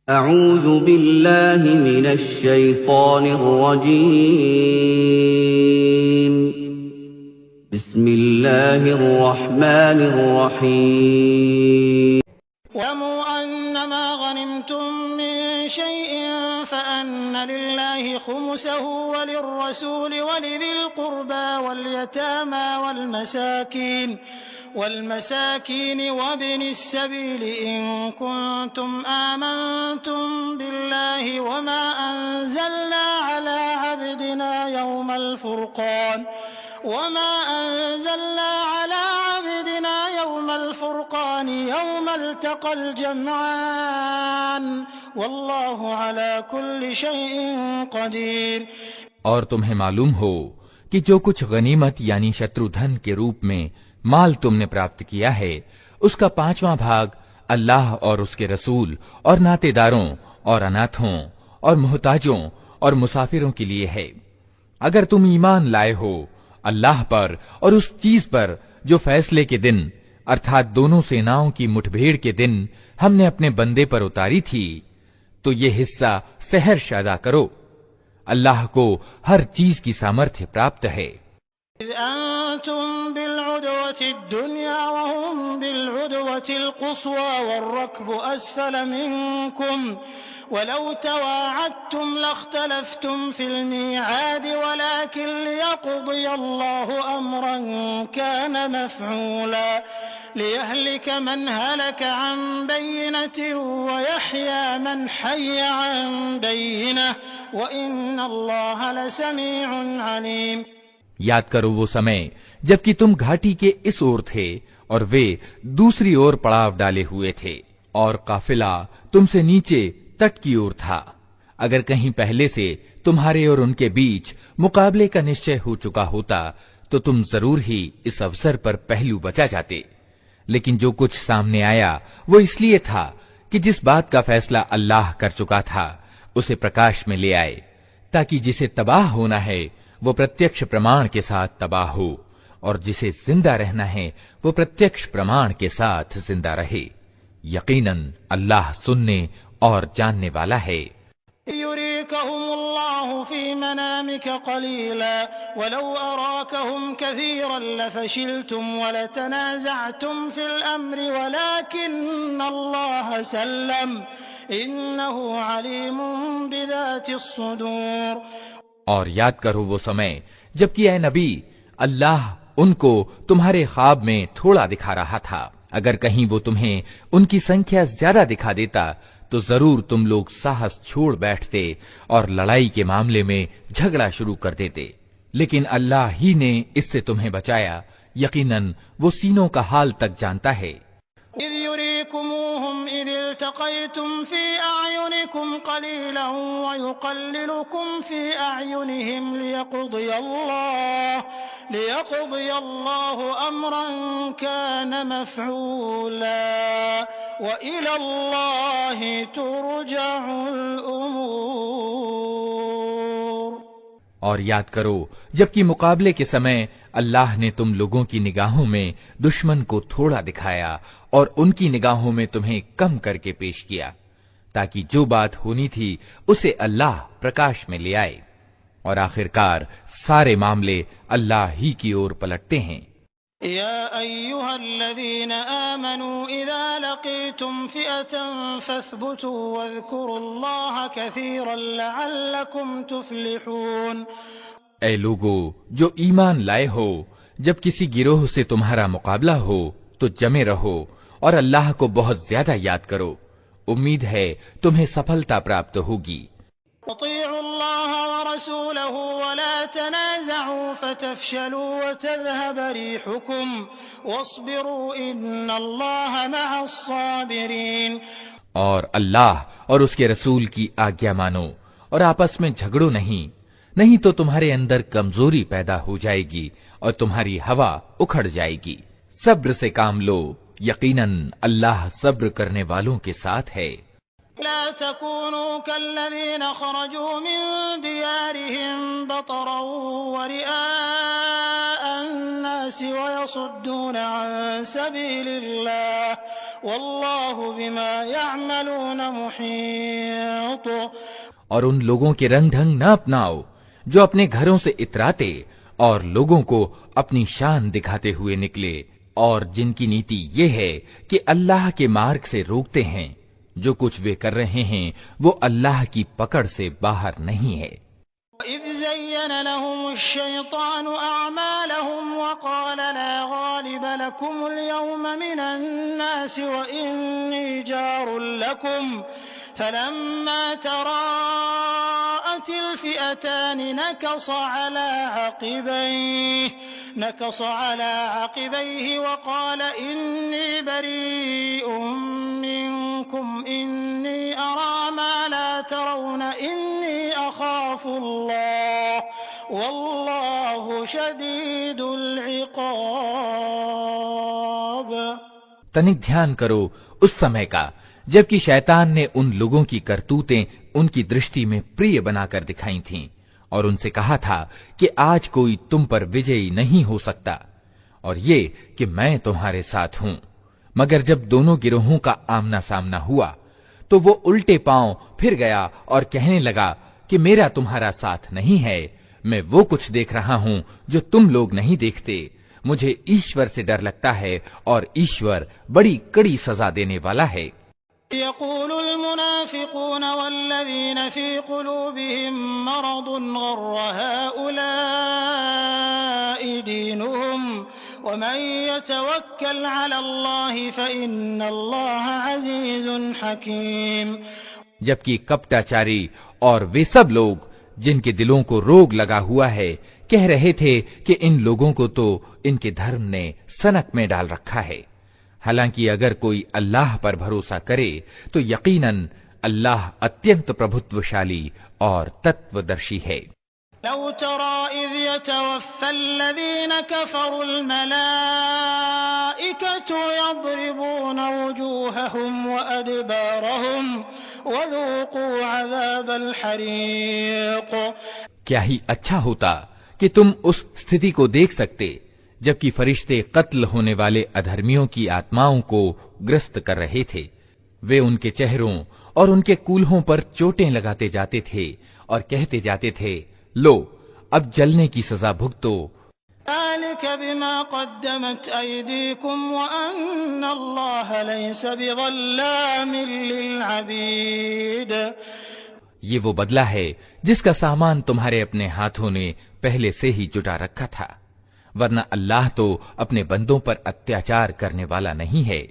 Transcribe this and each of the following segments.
أعوذ بالله من الشيطان الرجيم. بسم الله الرحمن الرحيم. واعلموا أنما غنمتم من شيء فأن لله خمسه وللرسول ولذي القربى واليتامى والمساكين وابن السبيل إن كنتم آمنتم بالله وما أنزلنا على عبدنا يوم الفرقان يوم التقى الجمعان والله على كل شيء قدير. اور تمہیں معلوم ہو کہ جو کچھ غنیمت یعنی شترو دھن کے روپ میں مال تم نے پراپت کیا ہے اس کا 5واں بھاگ اللہ اور اس کے رسول اور ناطے داروں اور اناتھوں اور محتاجوں اور مسافروں کے لیے ہے. اگر تم ایمان لائے ہو اللہ پر اور اس چیز پر جو فیصلے کے دن ارتھات دونوں سیناؤں کی مٹھ بھیڑ کے دن ہم نے اپنے بندے پر اتاری تھی تو یہ حصہ سحر ادا کرو. اللہ کو ہر چیز کی سامرتھ پراپت ہے. إذ أنتم بالعدوة الدنيا وهم بالعدوة القصوى والركب أسفل منكم ولو تواعدتم لاختلفتم في الميعاد ولكن ليقضي الله أمرا كان مفعولا ليهلك من هلك عن بينة ويحيى من حي عن بينة وإن الله لسميع عليم. یاد کرو وہ سمے جبکہ تم گھاٹی کے اس اور تھے اور وہ دوسری اور پڑاؤ ڈالے ہوئے تھے اور قافلہ تم سے نیچے تٹ کی اور تھا. اگر کہیں پہلے سے تمہارے اور ان کے بیچ مقابلے کا نشچے ہو چکا ہوتا تو تم ضرور ہی اس اوسر پر پہلو بچا جاتے. لیکن جو کچھ سامنے آیا وہ اس لیے تھا کہ جس بات کا فیصلہ اللہ کر چکا تھا اسے پرکاش میں لے آئے تاکہ جسے تباہ ہونا ہے وہ پرتیکش پرمان کے ساتھ تباہ ہو اور جسے زندہ رہنا ہے وہ پرتیکش پرمان کے ساتھ زندہ رہے. یقیناً اللہ سننے اور جاننے والا ہے. يريكهم الله في منامك قليلا ولو أراكهم كثيرا لفشلتم ولتنازعتم في الأمر ولكن الله سلم إنه عليم بذات الصدور. اور یاد کرو وہ سمے جبکہ اے نبی اللہ ان کو تمہارے خواب میں تھوڑا دکھا رہا تھا. اگر کہیں وہ تمہیں ان کی سنکھیا زیادہ دکھا دیتا تو ضرور تم لوگ ساہس چھوڑ بیٹھتے اور لڑائی کے معاملے میں جھگڑا شروع کر دیتے. لیکن اللہ ہی نے اس سے تمہیں بچایا. یقیناً وہ سینوں کا حال تک جانتا ہے. إذ يريكموهم إذ التقيتم في أعينكم قليلا ويقللكم في أعينهم ليقضي الله أمرا كان مفعولا وإلى الله ترجع الأمور. اور یاد کرو جبکہ مقابلے کے سمے اللہ نے تم لوگوں کی نگاہوں میں دشمن کو تھوڑا دکھایا اور ان کی نگاہوں میں تمہیں کم کر کے پیش کیا تاکہ جو بات ہونی تھی اسے اللہ پرکاش میں لے آئے. اور آخرکار سارے معاملے اللہ ہی کی اور پلٹتے ہیں. يا أيها الذين آمنوا إذا لقيتم فئة فاثبتوا واذكروا الله كثيرا لعلكم تفلحون. اے لوگو جو ایمان لائے ہو جب کسی گروہ سے تمہارا مقابلہ ہو تو جمے رہو اور اللہ کو بہت زیادہ یاد کرو. امید ہے تمہیں سفلتا پراپت ہوگی. اطیعوا اللہ ورسولہ ولا تنازعوا فتفشلوا وتذهب ريحكم واصبروا ان اللہ مع الصابرین. اور اللہ اور اس کے رسول کی آگیا مانو اور آپس میں جھگڑو نہیں تو تمہارے اندر کمزوری پیدا ہو جائے گی اور تمہاری ہوا اکھڑ جائے گی. صبر سے کام لو. یقیناً اللہ صبر کرنے والوں کے ساتھ ہے. لا تكونوا كالذين خرجوا من ديارهم بطرا ورئاء الناس ويصدون عن سبيل الله واللہ بما يعملون محیط۔ اور ان لوگوں کے رنگ ڈھنگ نہ اپناؤ جو اپنے گھروں سے اتراتے اور لوگوں کو اپنی شان دکھاتے ہوئے نکلے، اور جن کی نیتی یہ ہے کہ اللہ کے مارگ سے روکتے ہیں۔ جو کچھ وہ کر رہے ہیں وہ اللہ کی پکڑ سے باہر نہیں ہے۔ وَإِذْ زَيَّنَ لَهُمُ الشَّيْطَانُ أَعْمَالَهُمْ وَقَالَ لَا غَالِبَ لَكُمُ الْيَوْمَ مِنَ النَّاسِ وَإِنِّي جَارٌ لَكُمْ فَلَمَّا تَرَاءَتِ الْفِئَتَانِ نَكَصَ عَلَى عَقِبَيْهِ وَقَالَ إِنِّي بَرِيءٌ مِّنكُمْ إِنِّي أَرَىٰ مَا لَا تَرَوْنَ إِنِّي أَخَافُ اللَّهَ وَاللَّهُ شَدِيدُ الْعِقَابِ۔ تنک دھیان کرو اس سمے کا جبکہ شیطان نے ان لوگوں کی کرتوتیں ان کی درشٹی میں پریہ بنا کر دکھائی تھیں، اور ان سے کہا تھا کہ آج کوئی تم پر وجئی نہیں ہو سکتا، اور یہ کہ میں تمہارے ساتھ ہوں۔ مگر جب دونوں گروہوں کا آمنا سامنا ہوا تو وہ الٹے پاؤں پھر گیا اور کہنے لگا کہ میرا تمہارا ساتھ نہیں ہے، میں وہ کچھ دیکھ رہا ہوں جو تم لوگ نہیں دیکھتے۔ مجھے ایشور سے ڈر لگتا ہے اور ایشور بڑی کڑی سزا دینے والا ہے۔ يقول المنافقون والذين في قلوبهم مرض غر هؤلاء دينهم ومن يتوكل على الله فإن الله عزيز حكيم۔ جبکہ کپٹاچاری اور وہ سب لوگ جن کے دلوں کو روگ لگا ہوا ہے کہہ رہے تھے کہ ان لوگوں کو تو ان کے دھرم نے سنک میں ڈال رکھا ہے، حالانکہ اگر کوئی اللہ پر بھروسہ کرے تو یقیناً اللہ اتینت پربھتوشالی اور تتودرشی ہے۔ لو ترى إذ يتوفى الذين كفروا الملائكة يضربون وجوههم وأدبارهم وذوقوا عذاب الحريق۔ کیا ہی اچھا ہوتا کہ تم اس استھتی کو دیکھ سکتے جبکہ فرشتے قتل ہونے والے ادھرمیوں کی آتماؤں کو گرست کر رہے تھے، وہ ان کے چہروں اور ان کے کولہوں پر چوٹیں لگاتے جاتے تھے اور کہتے جاتے تھے لو اب جلنے کی سزا بھگتو۔ ذلك بما قدمت أيديكم وأن الله ليس بظلام للعبيد۔ یہ وہ بدلہ ہے جس کا سامان تمہارے اپنے ہاتھوں نے پہلے سے ہی جٹا رکھا تھا، ورنہ اللہ تو اپنے بندوں پر اتیاچار کرنے والا نہیں ہے۔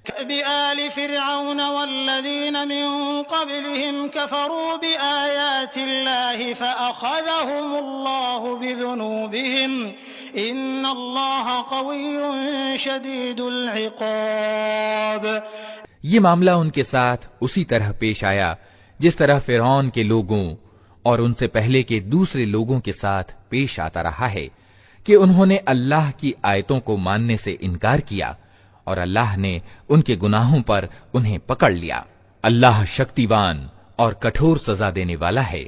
كَآلِ فِرْعَوْنَ وَالَّذِينَ مِن قَبْلِهِمْ كَفَرُوا بِآيَاتِ اللَّهِ فَأَخَذَهُمُ اللَّهُ بِذُنُوبِهِمْ إِنَّ اللَّهَ قَوِيٌّ شَدِيدُ الْعِقَابِ۔ یہ معاملہ ان کے ساتھ اسی طرح پیش آیا جس طرح فرعون کے لوگوں اور ان سے پہلے کے دوسرے لوگوں کے ساتھ پیش آتا رہا ہے کہ انہوں نے اللہ کی آیتوں کو ماننے سے انکار کیا اور اللہ نے ان کے گناہوں پر انہیں پکڑ لیا۔ اللہ شکتیوان اور کٹھور سزا دینے والا ہے۔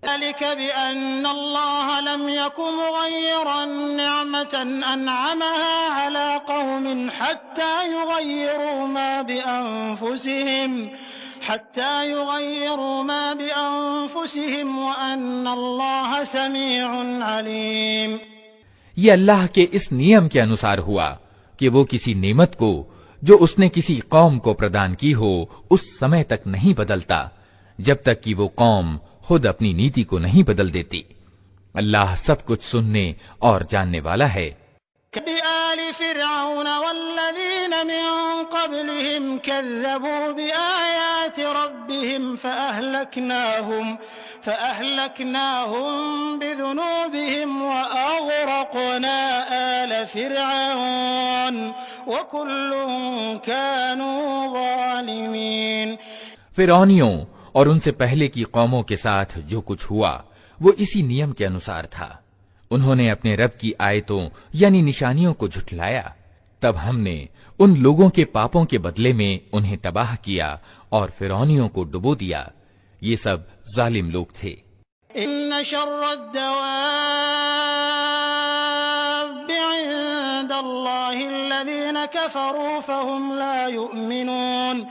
ذلك بأن الله لم يكن مغيرا نعمة أنعمها على قوم حتى يغيروا ما بأنفسهم وأن الله سميع عليم۔ یہ اللہ کے اس نیم کے انوسار ہوا کہ وہ کسی نعمت کو جو اس نے کسی قوم کو پردان کی ہو اس سمے تک نہیں بدلتا جب تک کہ وہ قوم خود اپنی نیتی کو نہیں بدل دیتی۔ اللہ سب کچھ سننے اور جاننے والا ہے۔ كآل فرعون والذين من قبلهم كذبوا بآيات ربهم فأهلكناهم بذنوبهم وأغرقنا آل فرعون وكل كانوا ظالمين۔ فرعونیوں اور ان سے پہلے کی قوموں کے ساتھ جو کچھ ہوا وہ اسی نیم کے انوسار تھا۔ انہوں نے اپنے رب کی آیتوں یعنی نشانیوں کو جھٹلایا، تب ہم نے ان لوگوں کے پاپوں کے بدلے میں انہیں تباہ کیا اور فرعونیوں کو ڈبو دیا۔ یہ سب ظالم لوگ تھے۔ ان شر الدواب عند اللَّهِ الَّذِينَ كَفَرُوا فَهُمْ لَا يُؤْمِنُونَ۔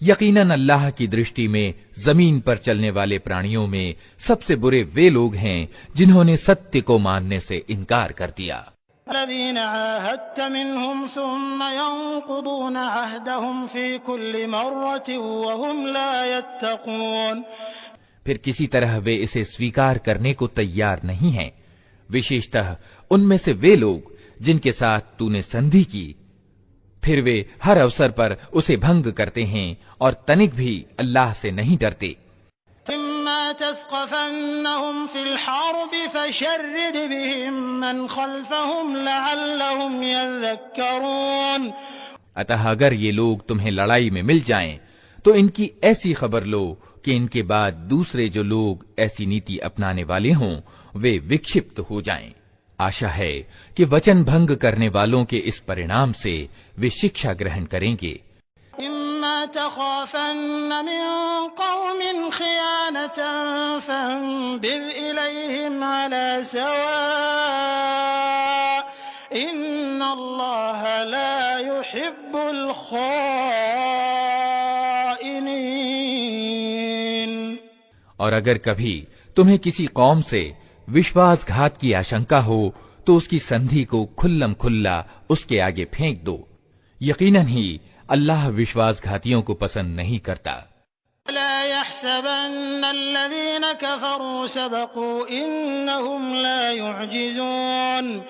یقیناً اللہ کی درشٹی میں زمین پر چلنے والے پرانیوں میں سب سے برے وہ لوگ ہیں جنہوں نے ستیہ کو ماننے سے انکار کر دیا۔ الذين عاهدت منهم ثم ينقضون عهدهم في كل مرة وهم لا يتقون۔ پھر کسی طرح وہ اسے سویکار کرنے کو تیار نہیں ہیں، وشیشتہ ان میں سے وہ لوگ جن کے ساتھ تو نے سندھی کی، پھر وہ ہر اوسر پر اسے بھنگ کرتے ہیں اور تنک بھی اللہ سے نہیں ڈرتے۔ إما تثقفنهم في الحرب فشرد بهم من خلفهم لعلهم يذكرون۔ اتہ اگر یہ لوگ تمہیں لڑائی میں مل جائیں تو ان کی ایسی خبر لو کہ ان کے بعد دوسرے جو لوگ ایسی نیتی اپنانے والے ہوں وہ وکشپت ہو جائیں۔ آشا ہے کہ وچن بھنگ کرنے والوں کے اس پرینام سے وہ شکشا گرہن کریں گے۔ إما تخافن من قوم خيانة فانبذ إليهم على سواء إن الله لا يحب الخائنين۔ اور اگر کبھی تمہیں کسی قوم سے وشواس گھات کی آشنکا ہو تو اس کی سندھی کو کھلم کھلا اس کے آگے پھینک دو، یقیناً ہی اللہ وشواس گھاتیوں کو پسند نہیں کرتا۔ لا يحسبن الذين كفروا سبقوا إنهم لا يعجزون۔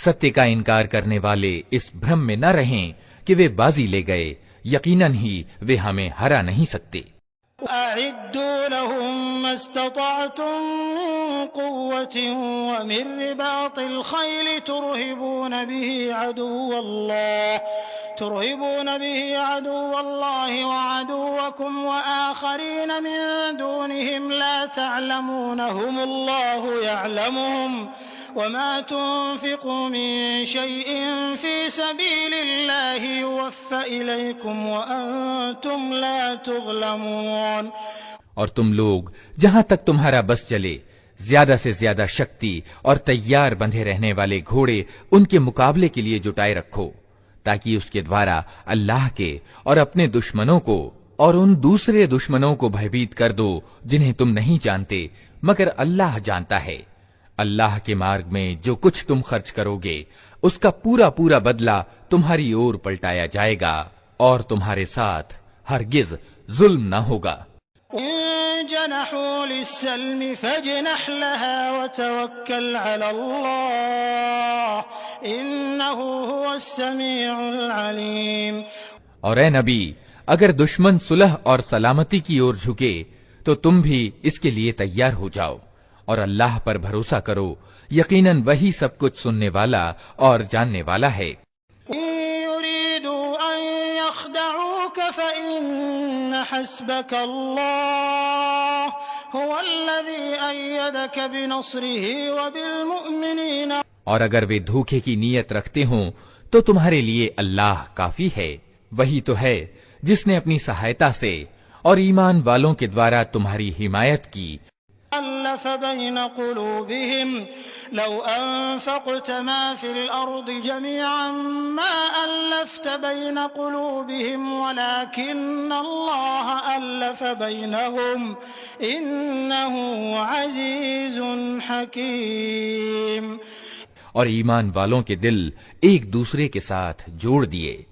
ستیہ کا انکار کرنے والے اس بھرم میں نہ رہیں کہ وہ بازی لے گئے، یقیناً ہی وہ ہمیں ہرا نہیں سکتے۔ أعدوا لهم ما استطعتم من قوة ومن رباط الخيل ترهبون به عدو الله وعدوكم وآخرين من دونهم لا تعلمونهم الله يعلمهم وما تنفقوا من شيء في سبيل الله يوفى إليكم وأنتم لا تظلمون۔ اور تم لوگ جہاں تک تمہارا بس چلے زیادہ سے زیادہ شکتی اور تیار بندھے رہنے والے گھوڑے ان کے مقابلے کے لیے جٹائے رکھو، تاکہ اس کے دوارا اللہ کے اور اپنے دشمنوں کو اور ان دوسرے دشمنوں کو بھیبیت کر دو جنہیں تم نہیں جانتے مگر اللہ جانتا ہے۔ اللہ کے مارگ میں جو کچھ تم خرچ کرو گے اس کا پورا پورا بدلہ تمہاری اور پلٹایا جائے گا اور تمہارے ساتھ ہرگز ظلم نہ ہوگا۔ إن جنحوا للسلم فاجنح لها وتوكل على الله إنه هو السميع العليم۔ اور اے نبی اگر دشمن صلح اور سلامتی کی اور جھکے تو تم بھی اس کے لیے تیار ہو جاؤ اور اللہ پر بھروسہ کرو، یقیناً وہی سب کچھ سننے والا اور جاننے والا ہے۔ فإن حسبك الله هو الذي أيدك بنصره وبالمؤمنين۔ اور اگر وہ دھوکے کی نیت رکھتے ہوں تو تمہارے لیے اللہ کافی ہے، وہی تو ہے جس نے اپنی سہایتا سے اور ایمان والوں کے دوارا تمہاری حمایت کی۔ ألف بين قلوبهم لو أنفقت ما في الأرض جميعا ما ألفت بين قلوبهم ولكن الله ألف بينهم إنه عزيز حكيم۔ اور ایمان والوں کے دل ایک دوسرے کے ساتھ جوڑ دیے،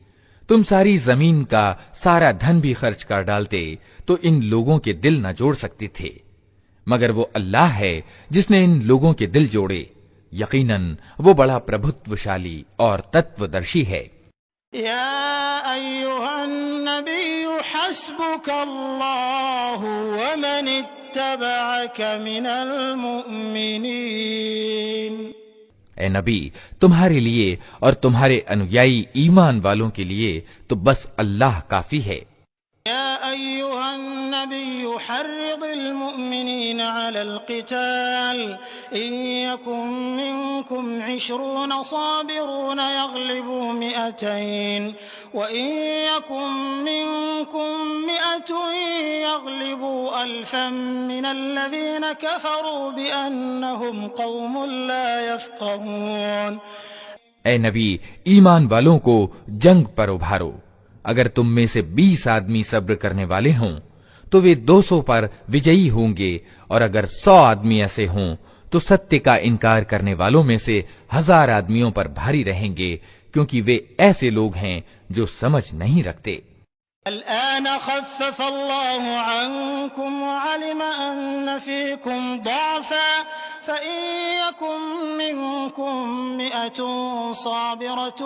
تم ساری زمین کا سارا دھن بھی خرچ کر ڈالتے تو ان لوگوں کے دل نہ جوڑ سکتے تھے، مگر وہ اللہ ہے جس نے ان لوگوں کے دل جوڑے، یقیناً وہ بڑا پربھتوشالی اور تتودرشی ہے۔ یا ایھا النبی حسبک اللہ ومن اتبعک من المؤمنین۔ اے نبی تمہارے لیے اور تمہارے انویائی ایمان والوں کے لیے تو بس اللہ کافی ہے۔ يا أيها النبي حرض المؤمنين على القتال إن يكن منكم 20 صابرون يغلبوا 200 وإن يكن منكم 100 يغلبوا 1000 من الذين كفروا بأنهم قوم لا يفقهون۔ اے نبی، ایمان والوں کو جنگ پر ابھارو۔ اگر تم میں سے 20 آدمی صبر کرنے والے ہوں تو وہ 200 پر وجئی ہوں گے، اور اگر 100 آدمی ایسے ہوں تو ستیہ کا انکار کرنے والوں میں سے 1000 آدمیوں پر بھاری رہیں گے، کیونکہ وہ ایسے لوگ ہیں جو سمجھ نہیں رکھتے۔ الآن خفف الله عنكم وعلم أن فيكم ضعفا فإن يكن منكم 100 صابرة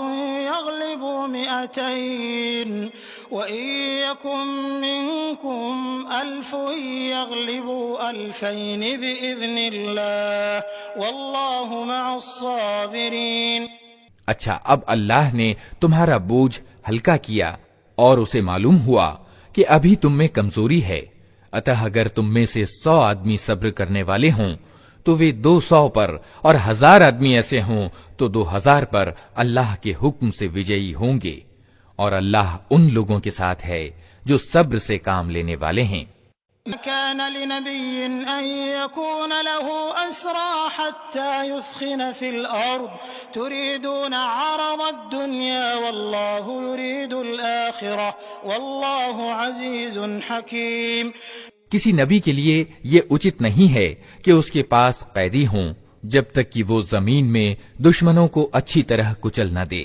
يغلبوا 200 وإن يكن منكم 1000 يغلبوا 2000 بإذن الله والله مع الصابرين۔ اچھا، اب اللہ نے تمہارا بوجھ ہلکا کیا اور اسے معلوم ہوا کہ ابھی تم میں کمزوری ہے، اتح اگر تم میں سے 100 آدمی صبر کرنے والے ہوں تو وہ 200 پر، اور 1000 آدمی ایسے ہوں تو 2000 پر اللہ کے حکم سے وجئی ہوں گے، اور اللہ ان لوگوں کے ساتھ ہے جو صبر سے کام لینے والے ہیں۔ كان لنبي أن يكون له أسرى حتى يثخن في الأرض تريدون عرض الدنيا والله يريد الآخرة والله عزيز حكيم۔ کسی نبی کے لیے یہ اچت نہیں ہے کہ اس کے پاس قیدی ہوں جب تک کہ وہ زمین میں دشمنوں کو اچھی طرح کچل نہ دے۔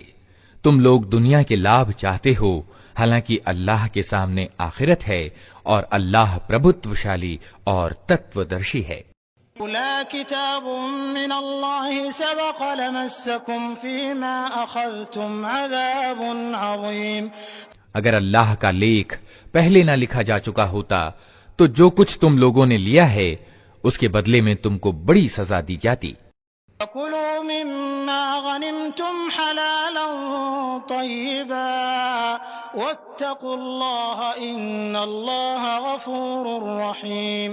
تم لوگ دنیا کے لابھ چاہتے ہو، حالانکہ اللہ کے سامنے آخرت ہے، اور اللہ پربھتوشالی اور تتودرشی ہے۔ لا كتاب من الله سبق لمسكم فيما أخذتم عذاب عظيم۔ اگر اللہ کا لکھ پہلے نہ لکھا جا چکا ہوتا تو جو کچھ تم لوگوں نے لیا ہے اس کے بدلے میں تم کو بڑی سزا دی جاتی۔ فَكُلُوا مِمَّا غَنِمْتُمْ حَلَالًا طَيِّبًا وَاتَّقُوا اللَّهَ إِنَّ اللَّهَ غَفُورٌ رَّحِيمٌ۔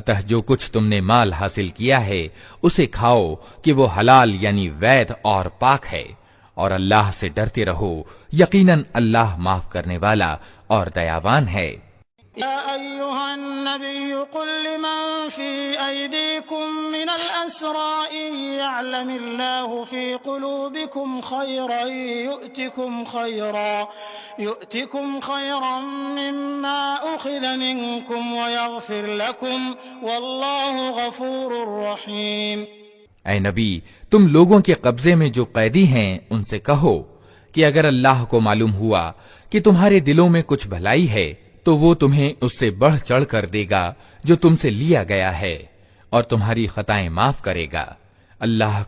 اتح جو کچھ تم نے مال حاصل کیا ہے اسے کھاؤ کہ وہ حلال یعنی وید اور پاک ہے، اور اللہ سے ڈرتے رہو، یقیناً اللہ معاف کرنے والا اور دیاوان ہے۔ يا أيها النبي قل لمن في أيديكم من الأسرى إن يعلم الله في قلوبكم خيرا يؤتكم خيرا مما أخذ منكم ويغفر لكم والله غفور رحيم۔ اے نبی، تم لوگوں کے قبضے میں جو قیدی ہیں ان سے کہو کہ اگر اللہ کو معلوم ہوا کہ تمہارے دلوں میں کچھ بھلائی ہے تو وہ تمہیں اس سے بڑھ چڑھ کر دے گا جو تم سے لیا گیا ہے، اور تمہاری خطائیں معاف کرے گا۔ اللہ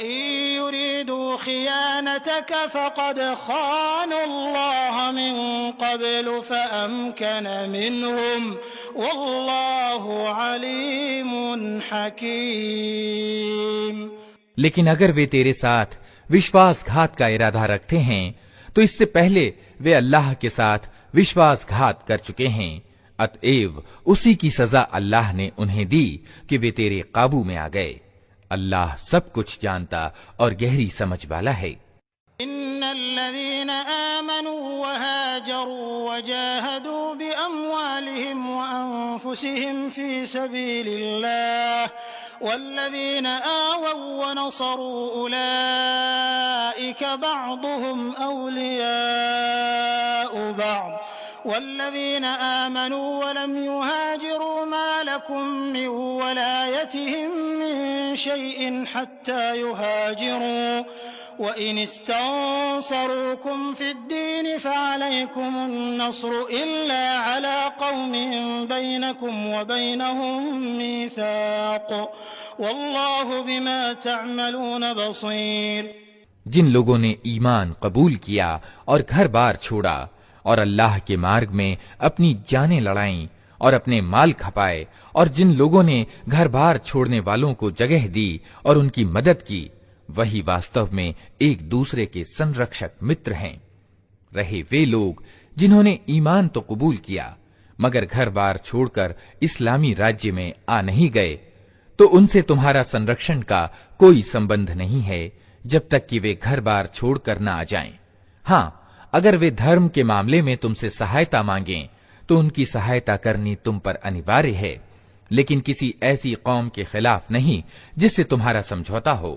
يريدوا خيانتك فقد خانوا الله من قبل فأمكن منهم والله عليم حكيم۔ لیکن اگر وہ تیرے ساتھ وشواس گھات کا ارادہ رکھتے ہیں تو اس سے پہلے وہ اللہ کے ساتھ وشواس گھات کر چکے ہیں، اتئیو اسی کی سزا اللہ نے انہیں دی کہ وہ تیرے قابو میں آ گئے۔ اللہ سب کچھ جانتا اور گہری سمجھ والا ہے۔ ان الذين آمنوا وهاجروا وجاهدوا بأموالهم وأنفسهم في سبيل الله والذين آووا ونصروا أولئك بعضهم أولياء بعض والذين آمنوا ولم يهاجروا ما لكم من ولايتهم من شيء حتى يهاجروا وإن استنصروكم في الدين فعليكم النصر إلا على قوم بينكم وبينهم ميثاق والله بما تعملون بصير۔ جن لوگوں نے ایمان قبول کیا اور گھر بار چھوڑا اور اللہ کے مارگ میں اپنی جانیں لڑائیں اور اپنے مال کھپائے، اور جن لوگوں نے گھر بار چھوڑنے والوں کو جگہ دی اور ان کی مدد کی، وہی واستو میں ایک دوسرے کے سنرکشک متر ہیں۔ رہے وہ لوگ جنہوں نے ایمان تو قبول کیا مگر گھر بار چھوڑ کر اسلامی راجیہ میں آ نہیں گئے، تو ان سے تمہارا سنرکشن کا کوئی سمبندھ نہیں ہے جب تک کہ وہ گھر بار چھوڑ کر نہ آ جائیں۔ ہاں، اگر وہ دھرم کے معاملے میں تم سے سہایتا مانگیں تو ان کی سہایتا کرنی تم پر انیواریہ ہے، لیکن کسی ایسی قوم کے خلاف نہیں جس سے تمہارا سمجھوتا ہو۔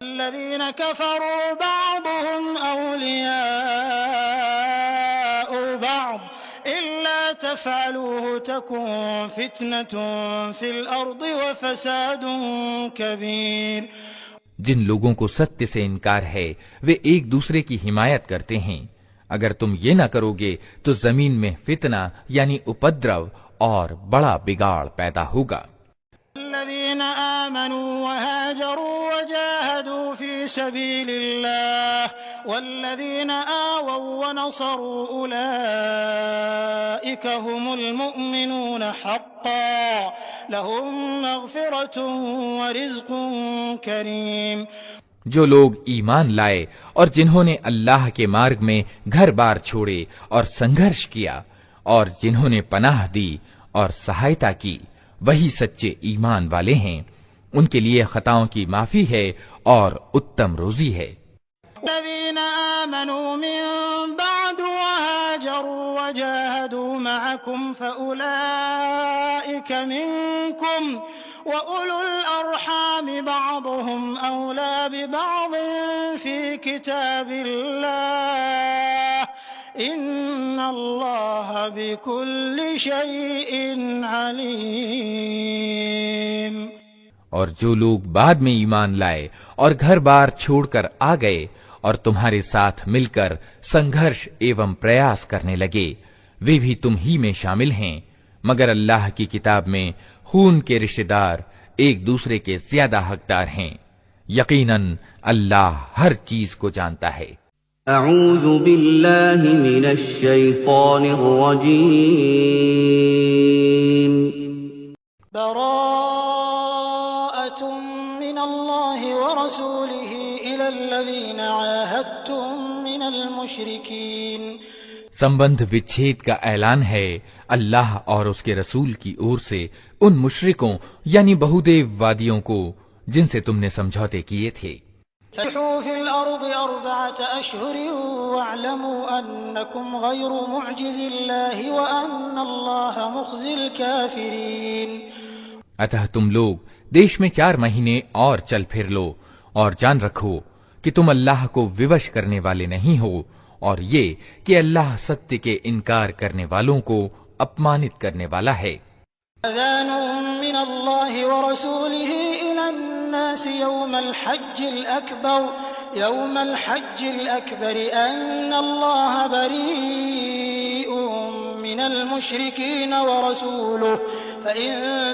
الذين كفروا بعضهم أولياء بعض إلا تفعلوه تكن فتنة في الأرض وفساد كبير۔ جن لوگوں کو ستیہ سے انکار ہے وہ ایک دوسرے کی حمایت کرتے ہیں، اگر تم یہ نہ کرو گے تو زمین میں فتنہ یعنی اپدرو اور بڑا بگاڑ پیدا ہوگا۔ الذين آمنوا وهاجروا وجاهدوا في سبيل الله والذين آووا ونصروا أولئك هم المؤمنون حقا لهم مغفرة ورزق كريم۔ جو لوگ ایمان لائے اور جنہوں نے اللہ کے مارگ میں گھر بار چھوڑے اور سنگھرش کیا اور جنہوں نے پناہ دی اور سہایتا کی، وہی سچے ایمان والے ہیں، ان کے لیے خطاؤں کی معافی ہے اور اتم روزی ہے۔ الذين آمنوا من بعد وهاجروا وجاهدوا معكم فأولئك منكم وأولو الأرحام بعضهم أولى ببعض في كتاب الله إن الله بكل شيء عليم۔ اور جو لوگ بعد میں ایمان لائے اور گھر بار چھوڑ کر آ گئے اور تمہارے ساتھ مل کر سنگھرش ایوم پریاس کرنے لگے، وہ بھی تم ہی میں شامل ہیں، مگر اللہ کی کتاب میں خون کے رشتہ دار ایک دوسرے کے زیادہ حقدار ہیں، یقیناً اللہ ہر چیز کو جانتا ہے۔ اعوذ باللہ من الشیطان الرجیم۔ براءة من اللہ ورسولہ الی الذین عاہدتم من المشرکین۔ سمبندھ وچھید کا اعلان ہے اللہ اور اس کے رسول کی اور سے ان مشرکوں یعنی بہودیو وادیوں کو جن سے تم نے سمجھوتے کیے تھے۔ فسیحوا فی الارض 4 اشہر واعلموا انکم غیر معجز اللہ وان اللہ مخزی الکافرین۔ اتہ تم لوگ دیش میں 4 مہینے اور چل پھر لو اور جان رکھو کہ تم اللہ کو ووش کرنے والے نہیں ہو، اور یہ کہ اللہ ستیہ کے انکار کرنے والوں کو اپمانت کرنے والا ہے۔ اذان من اللہ ورسولہ الی الناس یوم الحج الاکبر ان اللہ بریء من المشرکین ورسولہ فإن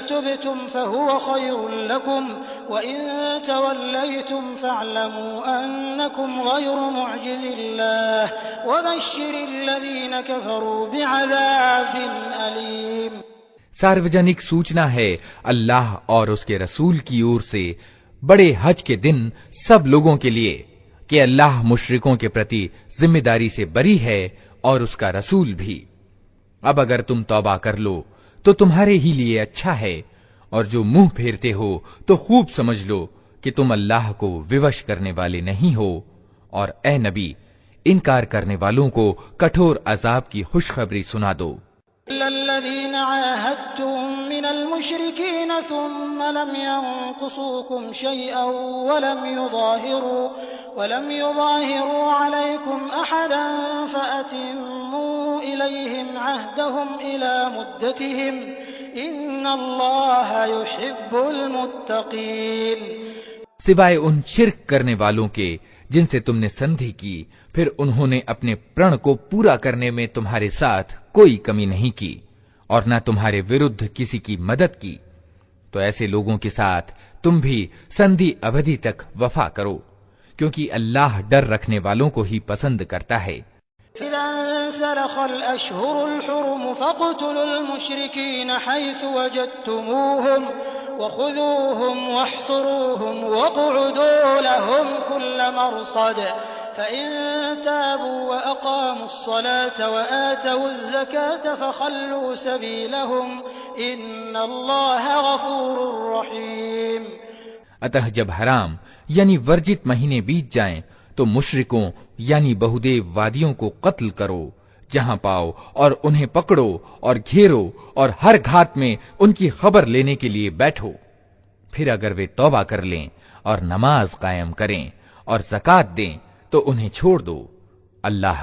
تبتم فهو خير لكم وإن توليتم فاعلموا أنكم غير معجز الله وبشر الذين كفروا بعذاب أليم۔ ساروجنک سوچنا ہے اللہ اور اس کے رسول کی اور سے بڑے حج کے دن سب لوگوں کے لیے کہ اللہ مشرکوں کے پرتی ذمہ داری سے بری ہے اور اس کا رسول بھی۔ اب اگر تم توبہ کر لو تو تمہارے ہی لیے اچھا ہے، اور جو منہ پھیرتے ہو تو خوب سمجھ لو کہ تم اللہ کو ووش کرنے والے نہیں ہو، اور اے نبی انکار کرنے والوں کو کٹھور عذاب کی خوشخبری سنا دو۔ الذين عاهدتم من المشركين ثم لم ينقصوكم شيئا ولم يظاهروا عليكم أحدا فأتموا إليهم عهدهم إلى مدتهم إن الله يحب المتقين۔ سوائے ان شرک کرنے والوں کے جن سے تم نے سندھی کی، پھر انہوں نے اپنے پرن کو پورا کرنے میں تمہارے ساتھ کوئی کمی نہیں کی اور نہ تمہارے ورودھ کسی کی مدد کی، تو ایسے لوگوں کے ساتھ تم بھی سندھی اودھی تک وفا کرو، کیونکہ اللہ ڈر رکھنے والوں کو ہی پسند کرتا ہے۔ اذا انسلخ الاشهر الحرم فاقتلوا المشركين حيث وجدتموهم وخذوهم واحصروهم واقعدوا لهم كل مرصد فإن تابوا وأقاموا الصلاة وآتوا الزكاة فخلوا سبيلهم إن الله غفور رحيم۔ اتہ جب حرام یعنی ورجت مہینے بیت جائیں تو مشرکوں یعنی بہودیو وادیوں کو قتل کرو جہاں پاؤ، اور انہیں پکڑو اور گھیرو اور ہر گھات میں ان کی خبر لینے کے لیے بیٹھو۔ پھر اگر وہ توبہ کر لیں اور نماز قائم کریں اور زکات دیں تو انہیں چھوڑ دو، اللہ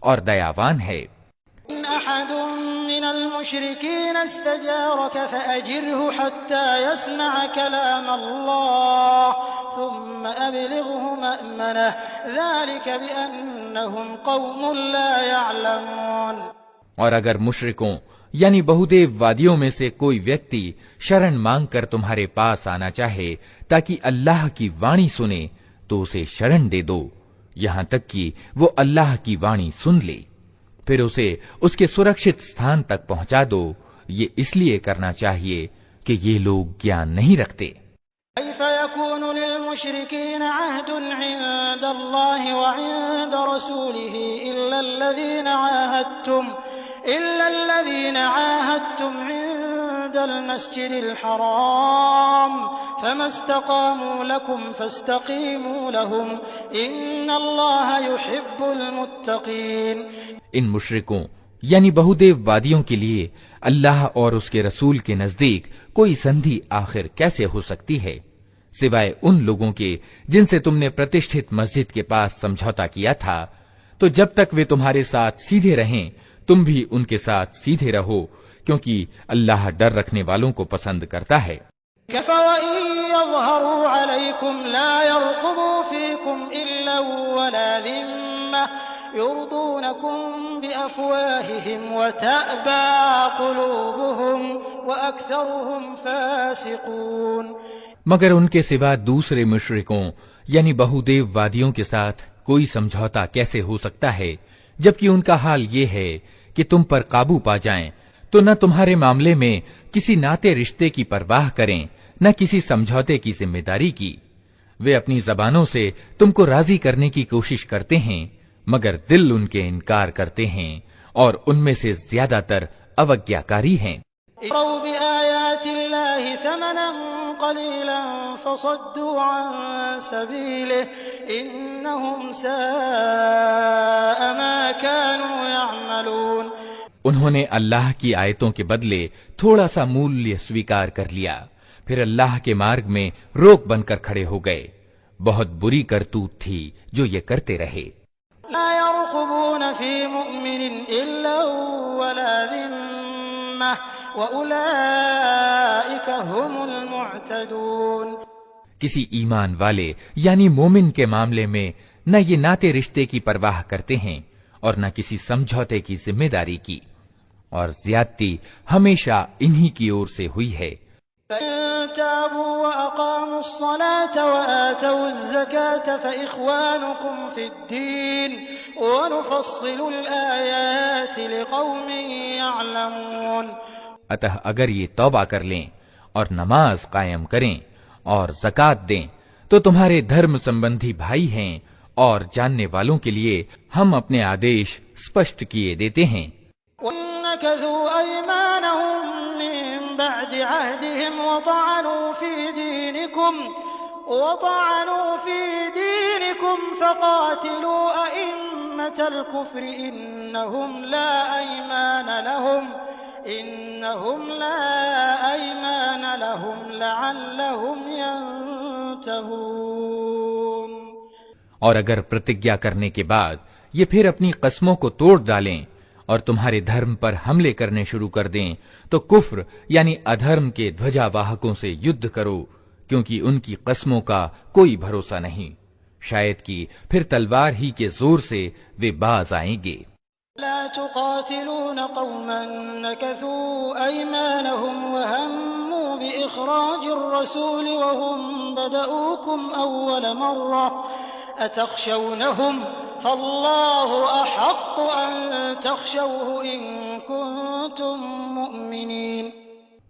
اور دیاوان ہے۔ إن أحد من المشركين استجارك فأجره حتى يسمع كلام الله ثم أبلغه مأمنه ذلك بأنهم قوم لا يعلمون۔ اور اگر مشرکوں یعنی بہودیو وادیوں میں سے کوئی ویکتی شرن مانگ کر تمہارے پاس آنا چاہے تاکہ اللہ کی وانی سنے تو اسے شرن دے دو، یہاں تک کہ وہ اللہ کی وانی سن لے، پھر اسے اس کے سرکشت ستھان تک پہنچا دو۔ یہ اس لیے کرنا چاہیے کہ یہ لوگ گیان نہیں رکھتے۔ كيف يكون للمشركين عهد عند الله وعند رسوله إلا الذين عاهدتم عند المسجد الحرام فما استقاموا لكم فاستقيموا لهم إن الله يحب المتقين۔ ان مشرکوں یعنی بہودیو وادیوں کے لیے اللہ اور اس کے رسول کے نزدیک کوئی سندھی آخر کیسے ہو سکتی ہے سوائے ان لوگوں کے جن سے تم نے پرتشٹھت مسجد کے پاس سمجھوتا کیا تھا، تو جب تک وہ تمہارے ساتھ سیدھے رہیں تم بھی ان کے ساتھ سیدھے رہو، کیونکہ اللہ ڈر رکھنے والوں کو پسند کرتا ہے۔ كفى وإن يظهروا عليكم لا يرقبوا فيكم إلا ولا ذمة يرضونكم بأفواههم وتأبى قلوبهم وأكثرهم فاسقون۔ مگر ان کے سوا دوسرے مشرکوں یعنی بہودیو وادیوں کے ساتھ کوئی سمجھوتا کیسے ہو سکتا ہے، جبکہ ان کا حال یہ ہے کہ تم پر قابو پا جائیں تو نہ تمہارے معاملے میں کسی ناطے رشتے کی پرواہ کریں، نہ کسی سمجھوتے کی ذمہ داری کی۔ وہ اپنی زبانوں سے تم کو راضی کرنے کی کوشش کرتے ہیں، مگر دل ان کے انکار کرتے ہیں اور ان میں سے زیادہ تر اوگیاکاری ہیں۔ اشتروا بآيات الله ثمنا قليلا فصدوا عن سبيله إنهم ساء ما كانوا يعملون۔ انہوں نے اللہ کی آیتوں کے بدلے تھوڑا سا مولیہ سویکار کر لیا، پھر اللہ کے مارگ میں روک بن کر کھڑے ہو گئے۔ بہت بری کرتوت تھی جو یہ کرتے رہے۔ لا يرقبون في مؤمن إلا ولا ذمة وأولئك هم المعتدون۔ کسی ایمان والے یعنی مومن کے معاملے میں نہ یہ ناطے رشتے کی پرواہ کرتے ہیں اور نہ کسی سمجھوتے کی ذمہ داری کی، اور زیادتی ہمیشہ انہی کی اور سے ہوئی ہے۔ فإن تابوا وأقاموا الصلاة وآتوا الزكاة فإخوانكم في الدين ونفصل الآيات لقوم يعلمون۔ اتہ اگر یہ توبہ کر لیں اور نماز قائم کریں اور زکات دیں تو تمہارے دھرم سمبندھی بھائی ہیں، اور جاننے والوں کے لیے ہم اپنے آدیش سپشٹ کیے دیتے ہیں۔ وَنَكَثُوا أَيْمَانَهُمْ مِنْ بَعْدِ عَهْدِهِمْ وَطَعَنُوا فِي دِينِكُمْ فَقَاتِلُوا أَئِمَّةَ الْكُفْرِ إِنَّهُمْ لَا أَيْمَانَ لَهُمْ لَعَلَّهُمْ يَنْتَهُونَ۔ اور اگر پرتگیا کرنے کے بعد یہ پھر اپنی قسموں کو توڑ ڈالیں اور تمہارے دھرم پر حملے کرنے شروع کر دیں تو کفر یعنی ادھرم کے دھوجا واہکوں سے یدھ کرو، کیونکہ ان کی قسموں کا کوئی بھروسہ نہیں، شاید کہ پھر تلوار ہی کے زور سے وہ باز آئیں گے۔ لا تقاتلون قوما نكثوا أيمانهم وهموا بإخراج الرسول وهم بدؤوكم أول مرة أتخشونهم فالله أحق أن تخشوه إن كنتم مؤمنين۔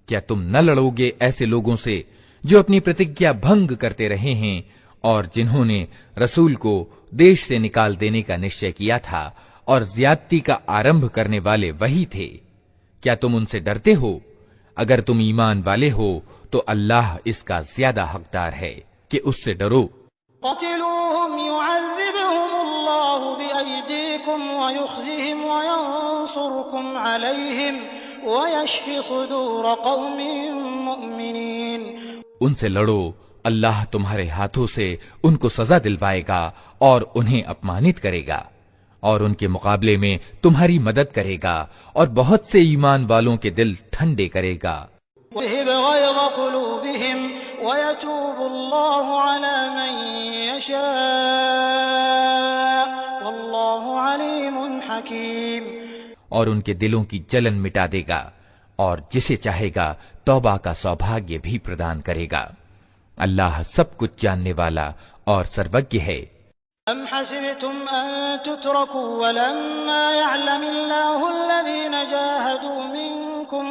کیا تم نہ لڑو گے ایسے لوگوں سے جو اپنی پرتگیا بھنگ کرتے رہے ہیں اور جنہوں نے رسول کو دیش سے نکال دینے کا نشچے کیا تھا اور زیادتی کا آرمبھ کرنے والے وہی تھے؟ کیا تم ان سے ڈرتے ہو؟ اگر تم ایمان والے ہو تو اللہ اس کا زیادہ حقدار ہے کہ اس سے ڈرو۔ قتلوهم يعذبهم الله بأيديكم ويخزهم وينصركم عليهم ويشفي صدور قوم مؤمنين۔ ان سے لڑو، اللہ تمہارے ہاتھوں سے ان کو سزا دلوائے گا اور انہیں اپمانت کرے گا، اور ان کے مقابلے میں تمہاری مدد کرے گا اور بہت سے ایمان والوں کے دل ٹھنڈے کرے گا۔ وَيُذْهِبْ غَيْظَ قُلُوبِهِمْ وَيَتُوبُ اللَّهُ عَلَى مَن يَشَاءُ وَاللَّهُ عَلِيمٌ حَكِيمٌ۔ اور ان کے دلوں کی جلن مٹا دے گا اور جسے چاہے گا توبہ کا سوبھاگیہ بھی پردان کرے گا۔ اللہ سب کچھ جاننے والا اور سروگیہ ہے۔ أَمْ حَسِبْتُمْ أَن تُتْرَكُوا وَلَمَّا يَعْلَمِ اللَّهُ الَّذِينَ جَاهَدُوا مِنكُمْ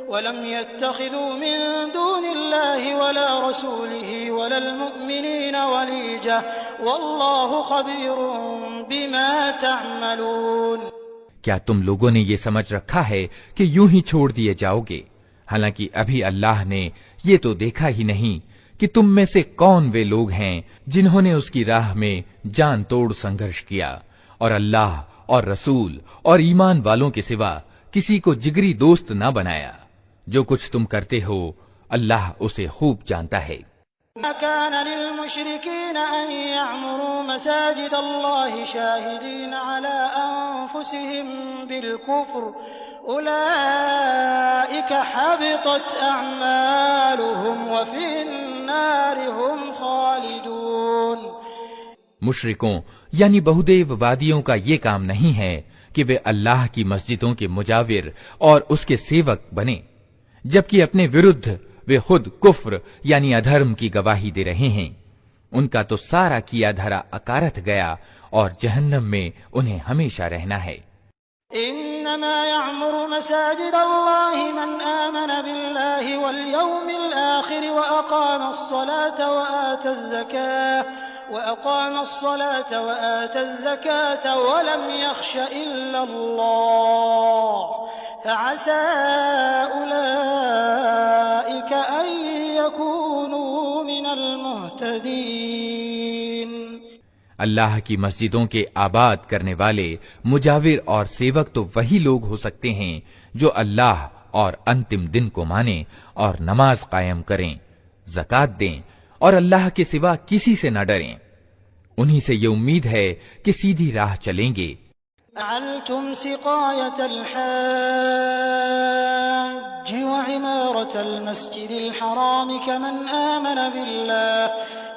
وَلَمْ يَتَّخِذُوا مِن دُونِ اللَّهِ وَلَا رَسُولِهِ وَلَا الْمُؤْمِنِينَ وَلِيجَةً وَاللَّهُ خَبِيرٌ بِمَا تَعْمَلُونَ۔ کیا تم لوگوں نے یہ سمجھ رکھا ہے کہ یوں ہی چھوڑ دیے جاؤ گے، حالانکہ ابھی اللہ نے یہ تو دیکھا ہی نہیں کہ تم میں سے کون وہ لوگ ہیں جنہوں نے اس کی راہ میں جان توڑ سنگھرش کیا، اور اللہ اور رسول اور ایمان والوں کے سوا کسی کو جگری دوست نہ بنایا۔ جو کچھ تم کرتے ہو اللہ اسے خوب جانتا ہے۔ مَا كَانَ لِلْمُشْرِكِينَ أَن يَعْمُرُوا مَسَاجِدَ اللَّهِ شَاهِدِينَ عَلَىٰ أَنفُسِهِم بِالْكُفْرِ أُولَٰئِكَ حَبِطَتْ أَعْمَالُهُمْ وَفِي النَّارِ هُمْ خَالِدُونَ۔ مشرکوں یعنی بہودیو وادیوں کا یہ کام نہیں ہے کہ وہ اللہ کی مسجدوں کے مجاور اور اس کے سیوک بنے، جبکہ اپنے ورد وہ خود کفر یعنی ادھرم کی گواہی دے رہے ہیں۔ ان کا تو سارا کیا دھرا اکارت گیا اور جہنم میں انہیں ہمیشہ رہنا ہے۔ انما يعمر مساجد الله من آمن بالله واليوم الآخر وأقام الصلاة وآتى الزكاة ولم يخش إلا الله فعسى أولئك أن يكونوا من المهتدين۔ اللہ کی مسجدوں کے آباد کرنے والے مجاور اور سیوک تو وہی لوگ ہو سکتے ہیں جو اللہ اور انتم دن کو مانیں اور نماز قائم کریں، زکوٰۃ دیں اور اللہ کے سوا کسی سے نہ ڈریں۔ انہی سے یہ امید ہے کہ سیدھی راہ چلیں گے۔ جعلتم سقاية الحاج وعمارة المسجد الحرام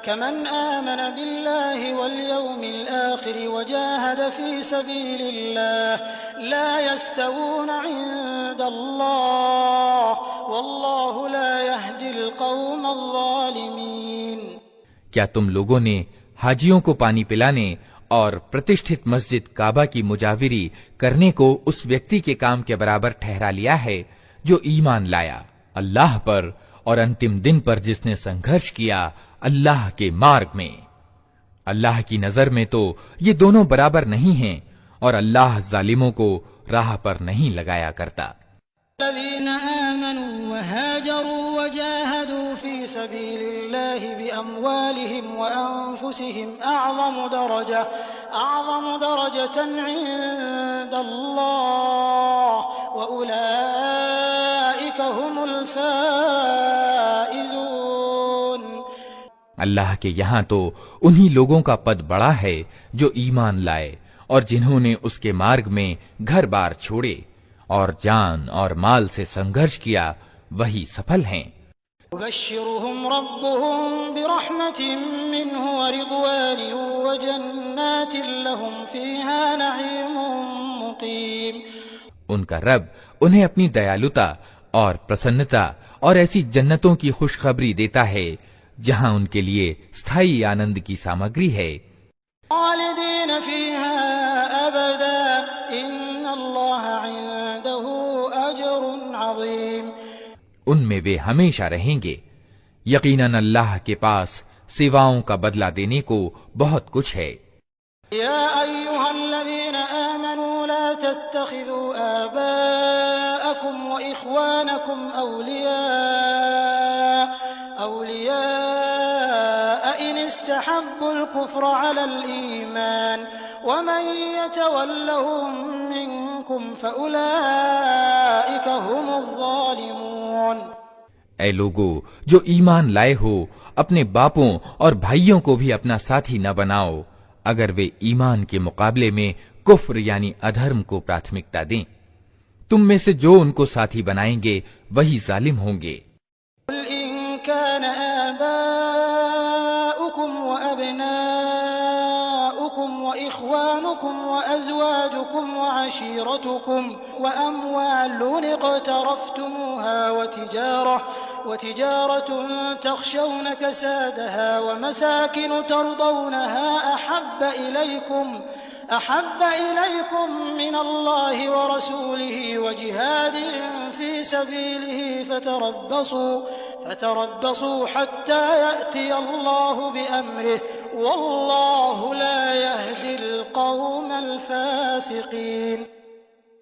كمن آمن بالله واليوم الآخر وجاهد في سبيل الله لا يستوون عند الله والله لا يهدي القوم الظالمين۔ کیا تم لوگوں نے حاجیوں کو پانی پلانے اور پرتشٹھت مسجد کعبہ کی مجاوری کرنے کو اس ویکتی کے کام کے برابر ٹھہرا لیا ہے جو ایمان لایا اللہ پر اور انتم دن پر جس نے سنگھرش کیا اللہ کے مارگ میں؟ اللہ کی نظر میں تو یہ دونوں برابر نہیں ہیں اور اللہ ظالموں کو راہ پر نہیں لگایا کرتا۔ الذين آمنوا وهاجروا وجاهدوا في سبيل الله بأموالهم وأنفسهم أعظم درجة عند الله وأولئك هم الفائزون۔ اللہ کے یہاں تو انہی لوگوں کا پد بڑا ہے جو ایمان لائے اور جنہوں نے اس کے مارگ میں گھر بار چھوڑے اور جان اور مال سے سنگھرش کیا، وہی سفل ہیں۔ يبشرهم ربهم برحمة منه ورضوان وجنات لهم فيها نعيم مقيم۔ ان کا رب انہیں اپنی دیالوتا اور پرسنتا اور ایسی جنتوں کی خوشخبری دیتا ہے جہاں ان کے لیے ستھائی آنند کی سامگری ہے۔ خالدین فیہا ابدا ان اللہ عنده اجر عظیم۔ ان میں وہ ہمیشہ رہیں گے، یقیناً اللہ کے پاس سیواؤں کا بدلہ دینے کو بہت کچھ ہے۔ یا ایہا الذین آمنوا لا تتخذوا آباءکم واخوانکم اولیاء ان استحبوا الكفر على الإيمان ومن يتولهم منكم فأولئك هم الظالمون۔ اے لوگو جو ایمان لائے ہو، اپنے باپوں اور بھائیوں کو بھی اپنا ساتھی نہ بناؤ اگر وہ ایمان کے مقابلے میں کفر یعنی ادھرم کو پراتھمکتا دیں۔ تم میں سے جو ان کو ساتھی بنائیں گے وہی ظالم ہوں گے۔ قل إن كان آباؤكم وأبناؤكم وإخوانكم وأزواجكم وعشيرتكم وأموال اقترفتموها وتجارة تخشون كسادها ومساكن ترضونها أحب إليكم من الله ورسوله وجهاد في سبيله فتربصوا حتى يأتي الله بأمره والله لا يهدي القوم الفاسقين۔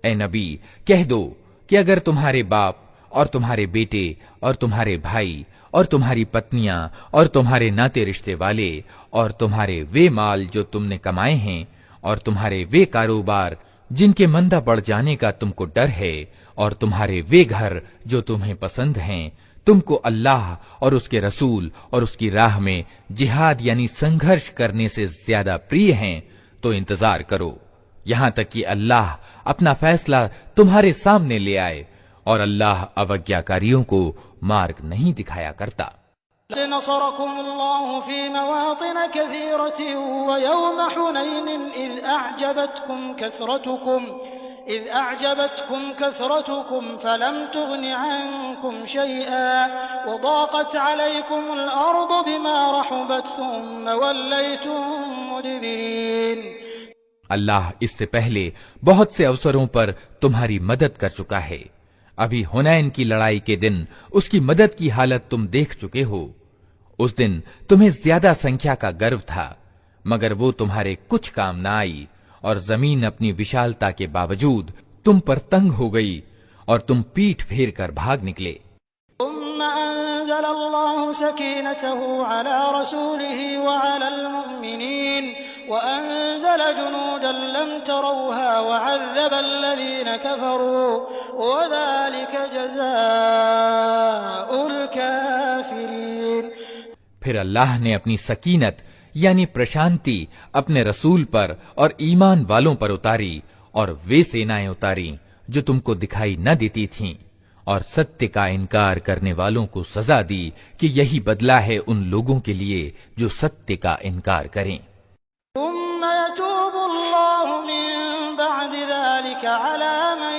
اے نبی کہہ دو کہ اگر تمہارے باپ اور تمہارے بیٹے اور تمہارے بھائی اور تمہاری پتنیاں اور تمہارے ناتے رشتے والے اور تمہارے وہ مال جو تم نے کمائے ہیں اور تمہارے وہ کاروبار جن کے مندہ پڑ جانے کا تم کو ڈر ہے اور تمہارے وہ گھر جو تمہیں پسند ہیں، تم کو اللہ اور اس کے رسول اور اس کی راہ میں جہاد یعنی سنگھرش کرنے سے زیادہ پری ہیں، تو انتظار کرو یہاں تک کہ اللہ اپنا فیصلہ تمہارے سامنے لے آئے، اور اللہ اوگیاکاریوں کو مارگ نہیں دکھایا کرتا۔ نصركم الله في مواطن كثيرة ويوم حنين إذ أعجبتكم كثرتكم فلم تغن عنكم شيئا وضاقت عليكم الأرض بما رحبت ثم وليتم مدبرين۔ اللہ اس سے پہلے بہت سے اوسروں پر تمہاری مدد کر چکا ہے۔ ابھی حنین کی لڑائی کے دن اس کی مدد کی حالت تم دیکھ چکے ہو۔ اس دن تمہیں زیادہ سنکھیا کا گرو تھا، مگر وہ تمہارے کچھ کام نہ آئی، اور زمین اپنی وشالتا کے باوجود تم پر تنگ ہو گئی اور تم پیٹ پھیر کر بھاگ نکلے۔ ثم أنزل الله سكينته على رسوله وعلى المؤمنين وأنزل جنودا لم تروها وعذب الذين كفروا وذلك جزاء الكافرين۔ پھر اللہ نے اپنی سکینت یعنی پرشانتی اپنے رسول پر اور ایمان والوں پر اتاری، اور وہ سینائیں اتاری جو تم کو دکھائی نہ دیتی تھیں، اور ستیہ کا انکار کرنے والوں کو سزا دی کہ یہی بدلہ ہے ان لوگوں کے لیے جو ستیہ کا انکار کریں۔ ثم يتوب الله من بعد ذلك على من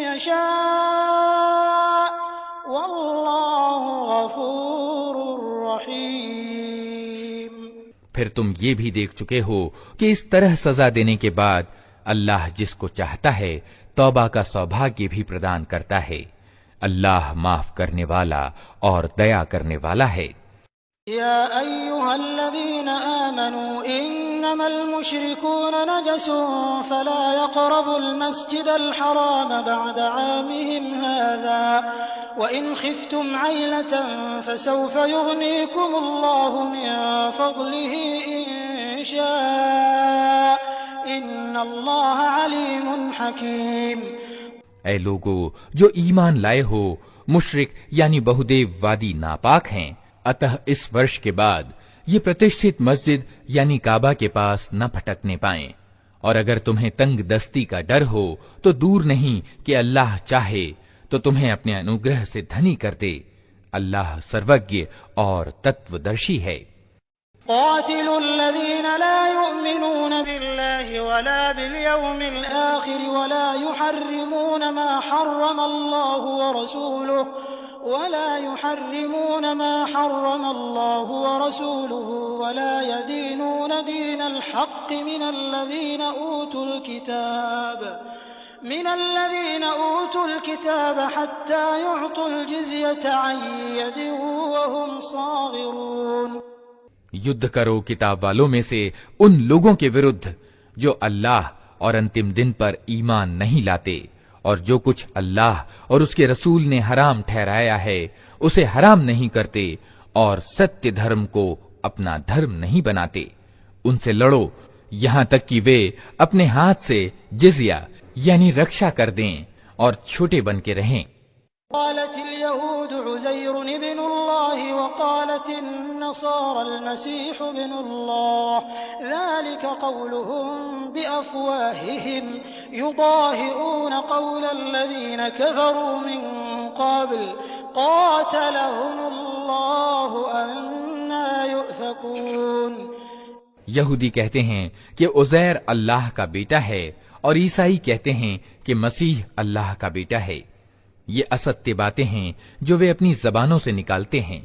يشاء والله غفور رحيم۔ پھر تم یہ بھی دیکھ چکے ہو کہ اس طرح سزا دینے کے بعد اللہ جس کو چاہتا ہے توبہ کا سوبھاگیہ بھی پردان کرتا ہے۔ اللہ معاف کرنے والا اور دیا کرنے والا ہے۔ يا أيها الذين آمنوا إنما المشركون نجس فلا يقربوا المسجد الحرام بعد عامهم هذا وإن خفتم عيلة فسوف يغنيكم الله من فضله إن شاء إن الله عليم حكيم۔ اے لوگو جو ایمان لائے ہو، مشرک یعنی بہودیو وادی ناپاک ہیں، اتہ اس ورش کے بعد یہ پرتشٹھت مسجد یعنی کعبہ کے پاس نہ پھٹکنے پائیں، اور اگر تمہیں تنگ دستی کا ڈر ہو تو دور نہیں کہ اللہ چاہے تو تمہیں اپنے انوگرہ سے دھنی کر دے۔ اللہ سروگیہ اور تتودرشی ہے۔ قاتلوا الذين لا يؤمنون بالله ولا باليوم الآخر ولا يحرمون ما حرم الله ورسوله ولا يدينون دين الحق من الذين أوتوا الكتاب حتى يعطوا الجزية عن يد وهم صاغرون۔ یدھ کرو کتاب والوں میں سے ان لوگوں کے ورد جو اللہ اور انتم دن پر ایمان نہیں لاتے، اور جو کچھ اللہ اور اس کے رسول نے حرام ٹھہرایا ہے اسے حرام نہیں کرتے، اور ستیہ دھرم کو اپنا دھرم نہیں بناتے۔ ان سے لڑو یہاں تک کہ وہ اپنے ہاتھ سے جزیہ یعنی رکشا کر دیں اور چھوٹے بن کے رہیں۔ قالت اليهود عزير ابن الله وقالت النصارى المسيح ابن الله ذلك قولهم بأفواههم يضاهئون قول الذين كفروا من قبل قاتلهم الله أنا يؤفكون. یہودی کہتے ہیں کہ عزیر اللہ کا بیٹا ہے اور عیسائی کہتے ہیں کہ مسیح اللہ کا بیٹا ہے. یہ اسطے باتیں ہیں جو وہ اپنی زبانوں سے نکالتے ہیں.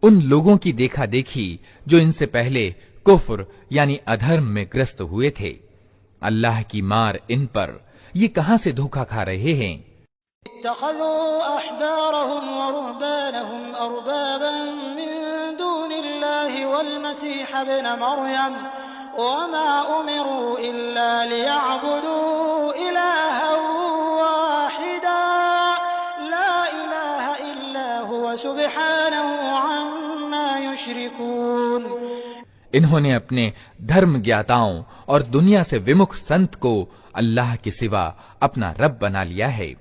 ان لوگوں کی دیکھا دیکھی جو ان سے پہلے کفر یعنی ادھرم میں گرست ہوئے تھے. اللہ کی مار ان پر، یہ کہاں سے دھوکا کھا رہے ہیں. اتخذوا احبارهم ورهبانهم اربابا من دون الله والمسيح ابن مريم وما امروا الا ليعبدوا الها واحدا لا اله الا هو سبحانه عما يشركون. انہوں نے اپنے دھرم گیاتاؤں اور دنیا سے ومکھ سنت کو اللہ کے سوا اپنا رب بنا لیا ہے،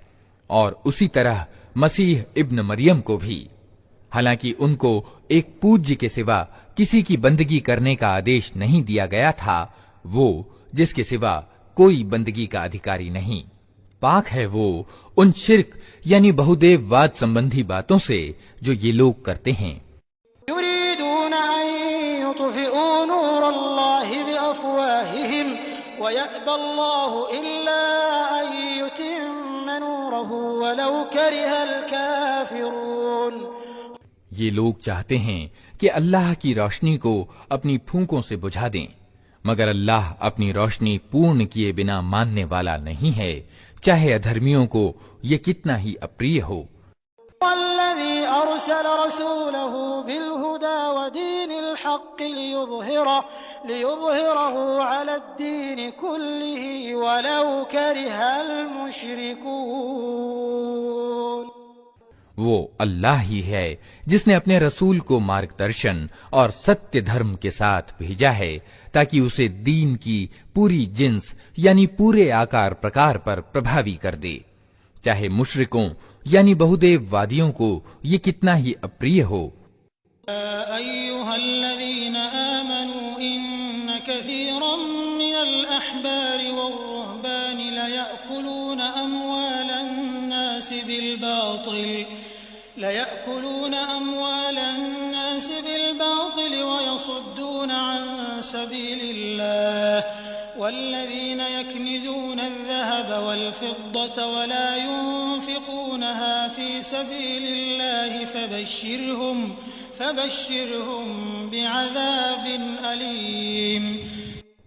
اور اسی طرح مسیح ابن مریم کو بھی، حالانکہ ان کو ایک پوجیہ کے سوا کسی کی بندگی کرنے کا آدیش نہیں دیا گیا تھا، وہ جس کے سوا کوئی بندگی کا ادھیکاری نہیں. پاک ہے وہ ان شرک یعنی بہودیو واد سمبندھی باتوں سے جو یہ لوگ کرتے ہیں. يريدون أن يطفئوا نور الله بأفواههم ويأبى الله إلا أن يتم نوره ولو كره الكافرون. یہ لوگ چاہتے ہیں کہ اللہ کی روشنی کو اپنی پھونکوں سے بجھا دیں، مگر اللہ اپنی روشنی پورن کیے بنا ماننے والا نہیں ہے، چاہے ادھرمیوں کو یہ کتنا ہی اپریہ ہو. والذي أرسل رسوله بالهدى ودين الحق ليظهره على الدين كله ولو كره المشركون. وہ اللہ ہی ہے جس نے اپنے رسول کو مارگ درشن اور ستیہ دھرم کے ساتھ بھیجا ہے تاکہ اسے دین کی پوری جنس یعنی پورے آکار پرکار پر پربھاوی کر دے، چاہے مشرکوں یعنی بہودیو وادیوں کو یہ کتنا ہی اپریہ ہو. أيها الذين آمنوا إن كثيرا من الأحبار والرهبان ليأكلون أموال الناس بالباطل ويصدون عن سبيل الله والذين يكنزون الذهب والفضة ولا ينفقونها في سبيل الله فبشرهم بعذاب أليم.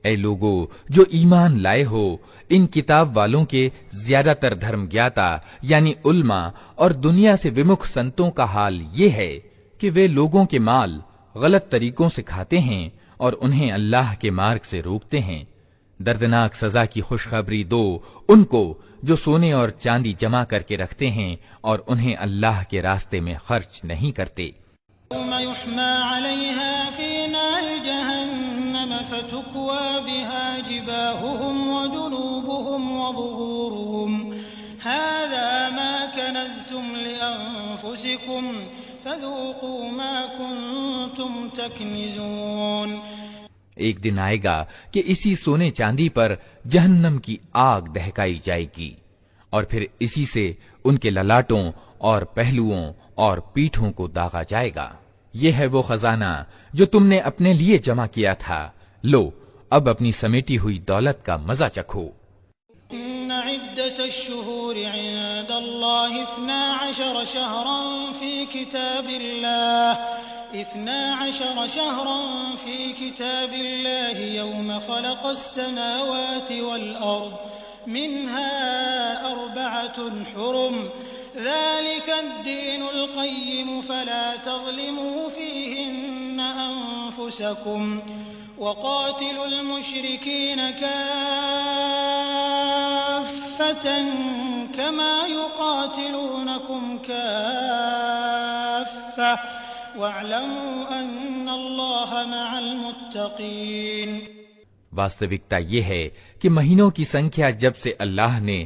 اے لوگو جو ایمان لائے ہو، ان کتاب والوں کے زیادہ تر دھرم گیاتا یعنی علماء اور دنیا سے ومکھ سنتوں کا حال یہ ہے کہ وہ لوگوں کے مال غلط طریقوں سے کھاتے ہیں اور انہیں اللہ کے مارگ سے روکتے ہیں. دردناک سزا کی خوشخبری دو ان کو جو سونے اور چاندی جمع کر کے رکھتے ہیں اور انہیں اللہ کے راستے میں خرچ نہیں کرتے. يوم يحمى عليها في نار جهنم فتكوى بها جباههم وجنوبهم وظهورهم هذا ما كنزتم لأنفسكم فذوقوا ما كنتم تكنزون. ایک دن آئے گا کہ اسی سونے چاندی پر جہنم کی آگ دہکائی جائے گی اور پھر اسی سے ان کے للاٹوں اور پہلوؤں اور پیٹھوں کو داغا جائے گا. یہ ہے وہ خزانہ جو تم نے اپنے لیے جمع کیا تھا، لو اب اپنی سمیٹی ہوئی دولت کا مزہ چکھو. إن عدة الشهور عند الله 12 شهرا في كتاب الله يوم خلق السماوات والأرض منها 4 حرم ذلك الدين القيم فلا تظلموا فيهن أنفسكم وقاتلوا المشركين كافة كما يقاتلونكم كافة واعلموا أن الله مع المتقين. واستوکتا یہ ہے کہ مہینوں کی سنکھیا جب سے اللہ نے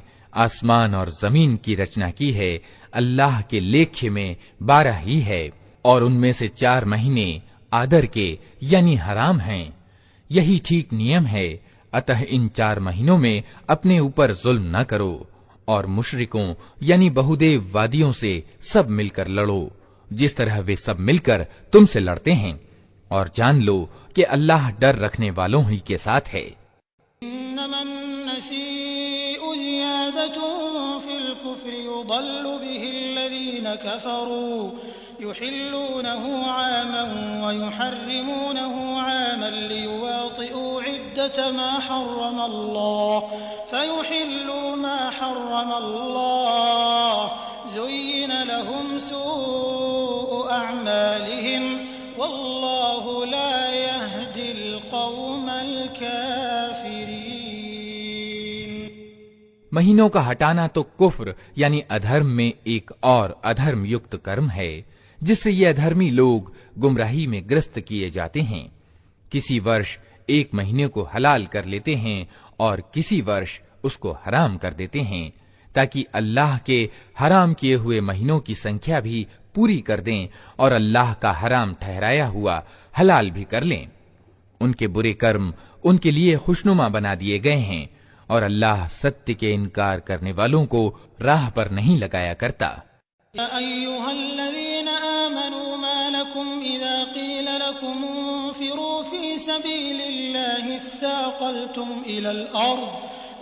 آسمان اور زمین کی رچنا کی ہے اللہ کے لیکھے میں 12 ہی ہے، اور ان میں سے 4 مہینے آدر کے یعنی حرام ہیں۔ یہی ٹھیک نیم ہے، اتہ ان 4 مہینوں میں اپنے اوپر ظلم نہ کرو، اور مشرکوں یعنی بہودیو وادیوں سے سب مل کر لڑو جس طرح وہ سب مل کر تم سے لڑتے ہیں، اور جان لو کہ اللہ ڈر رکھنے والوں ہی کے ساتھ ہے۔ إنما النسيء زيادة في الكفر يضل به الذين كفروا يحلونه عاما ويحرمونه عاما ليواطئوا عدة ما حرم الله فيحلوا ما حرم الله زين لهم سوء أعمالهم والله لا يهدي القوم الكافرين۔ مہینوں کا ہٹانا تو کفر یعنی ادھرم میں ایک اور ادھرم یکت کرم ہے جس سے یہ ادھرمی لوگ گمراہی میں گرست کیے جاتے ہیں۔ کسی ورش ایک مہینے کو حلال کر لیتے ہیں اور کسی ورش اس کو حرام کر دیتے ہیں تاکہ اللہ کے حرام کیے ہوئے مہینوں کی سنکھیا بھی پوری کر دیں اور اللہ کا حرام ٹھہرایا ہوا حلال بھی کر لیں۔ ان کے برے کرم ان کے لیے خوشنما بنا دیے گئے ہیں، اور اللہ ستیہ کے انکار کرنے والوں کو راہ پر نہیں لگایا کرتا۔ يا أيها الذين آمنوا ما لكم إذا قيل لكم انفروا في سبيل الله اثاقلتم إلى الأرض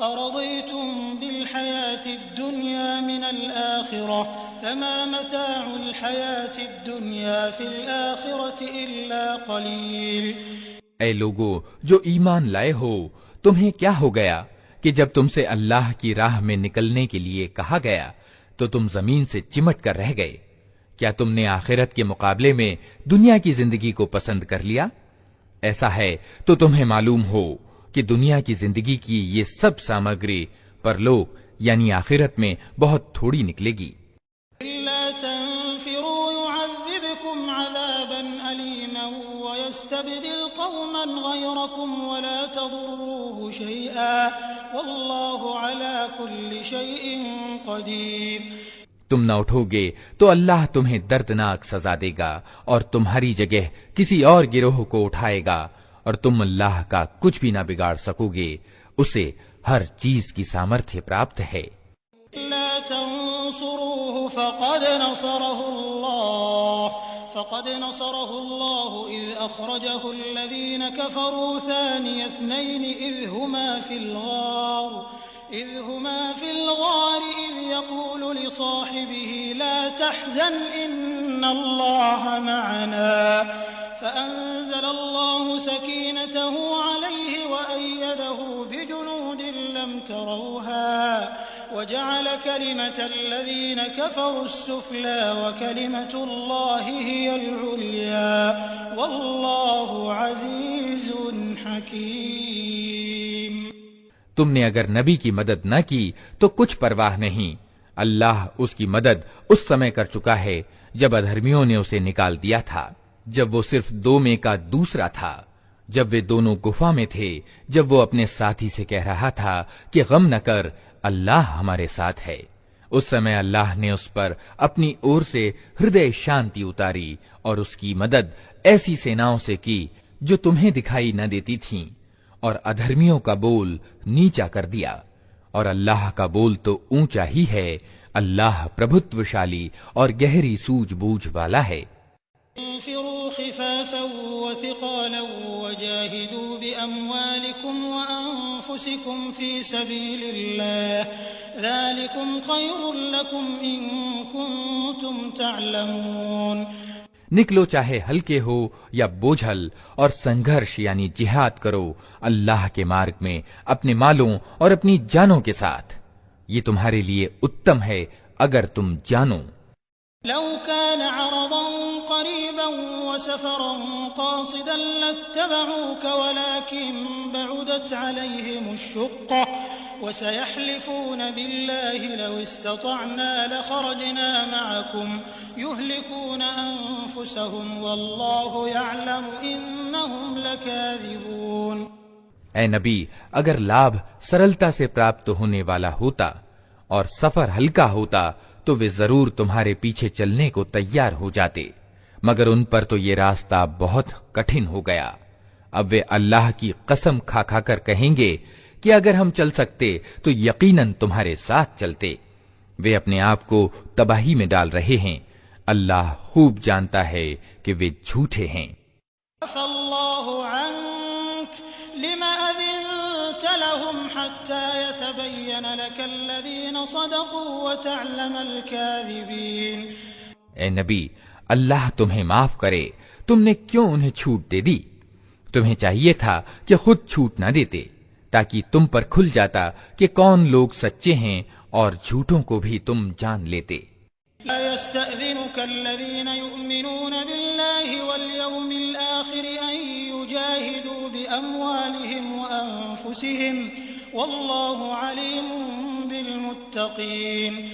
أرضيتم بالحياة الدنيا من الآخرة فما متاع الحياة الدنيا في الآخرة إلا قليل۔ اے لوگو جو ایمان لائے ہو، تمہیں کیا ہو گیا کہ جب تم سے اللہ کی راہ میں نکلنے کے لیے کہا گیا تو تم زمین سے چمٹ کر رہ گئے؟ کیا تم نے آخرت کے مقابلے میں دنیا کی زندگی کو پسند کر لیا؟ ایسا ہے تو تمہیں معلوم ہو کہ دنیا کی زندگی کی یہ سب سامگری پرلوک یعنی آخرت میں بہت تھوڑی نکلے گی۔ إلا تنفروا يعذبكم عذابا أليما ويستبدل قوما غيركم ولا تضروه شيئا والله على كل شيء قدير۔ تم نہ اٹھو گے تو اللہ تمہیں دردناک سزا دے گا اور تمہاری جگہ کسی اور گروہ کو اٹھائے گا، اور تم اللہ کا کچھ بھی نہ بگاڑ سکو گے، اسے ہر چیز کی سامرتھیہ پراپت ہے۔ لا تنصروه فقد نصره الله إذ أخرجه الذين كفروا ثاني اثنين إذ هما في الغار إذ يقول لصاحبه لا تحزن إن الله معنا فأنزل الله سكينته عليه وأيده بجنود لم تروها وجعل كلمة الذين كفروا السفلى وكلمة الله هي العليا والله عزيز حكيم۔ تم نے اگر نبی کی مدد نہ کی تو کچھ پرواہ نہیں، اللہ اس کی مدد اس سمے کر چکا ہے جب ادھرمیوں نے اسے نکال دیا تھا، جب وہ صرف 2 میں کا دوسرا تھا، جب وہ دونوں گفا میں تھے، جب وہ اپنے ساتھی سے کہہ رہا تھا کہ غم نہ کر، اللہ ہمارے ساتھ ہے۔ اس سمے اللہ نے اس پر اپنی اور سے ہردے شانتی اتاری اور اس کی مدد ایسی سیناؤں سے کی جو تمہیں دکھائی نہ دیتی تھیں، اور ادھرمیوں کا بول نیچا کر دیا، اور اللہ کا بول تو اونچا ہی ہے۔ اللہ پربھتوشالی اور گہری سوجھ بوجھ والا ہے۔ انفروا خفافا وثقالا وجاهدوا بأموالكم وأنفسكم في سبيل الله ذلكم خير لكم إن كنتم تعلمون۔ نکلو چاہے ہلکے ہو یا بوجھل، اور سنگھرش یعنی جہاد کرو اللہ کے مارگ میں اپنے مالوں اور اپنی جانوں کے ساتھ، یہ تمہارے لیے اتم ہے اگر تم جانو۔ لو كان عرضا قريبا وسفرا قاصدا لاتبعوك ولكن بعدت عليهم الشقة وسيحلفون بالله لو استطعنا لخرجنا معكم يهلكون أنفسهم والله يعلم إنهم لكاذبون۔ اے نبی، اگر لابھ سرلتا سے پراپت ہونے والا ہوتا اور سفر ہلکا ہوتا تو وہ ضرور تمہارے پیچھے چلنے کو تیار ہو جاتے، مگر ان پر تو یہ راستہ بہت کٹھن ہو گیا۔ اب وہ اللہ کی قسم کھا کھا کر کہیں گے کہ اگر ہم چل سکتے تو یقیناً تمہارے ساتھ چلتے۔ وہ اپنے آپ کو تباہی میں ڈال رہے ہیں، اللہ خوب جانتا ہے کہ وہ جھوٹے ہیں۔ عفى الله عنك لما أذنت لهم حتى يتبين لك الذين صدقوا وتعلم الكاذبين۔ اے نبی، اللہ تمہیں معاف کرے، تم نے کیوں انہیں چھوٹ دے دی؟ تمہیں چاہیے تھا کہ خود چھوٹ نہ دیتے، تاکہ تم پر کھل جاتا کہ کون لوگ سچے ہیں اور جھوٹوں کو بھی تم جان لیتے۔ لا يستأذنك الذين يؤمنون بالله واليوم الآخر أن يجاهدوا بأموالهم وأنفسهم والله عليم بالمتقين۔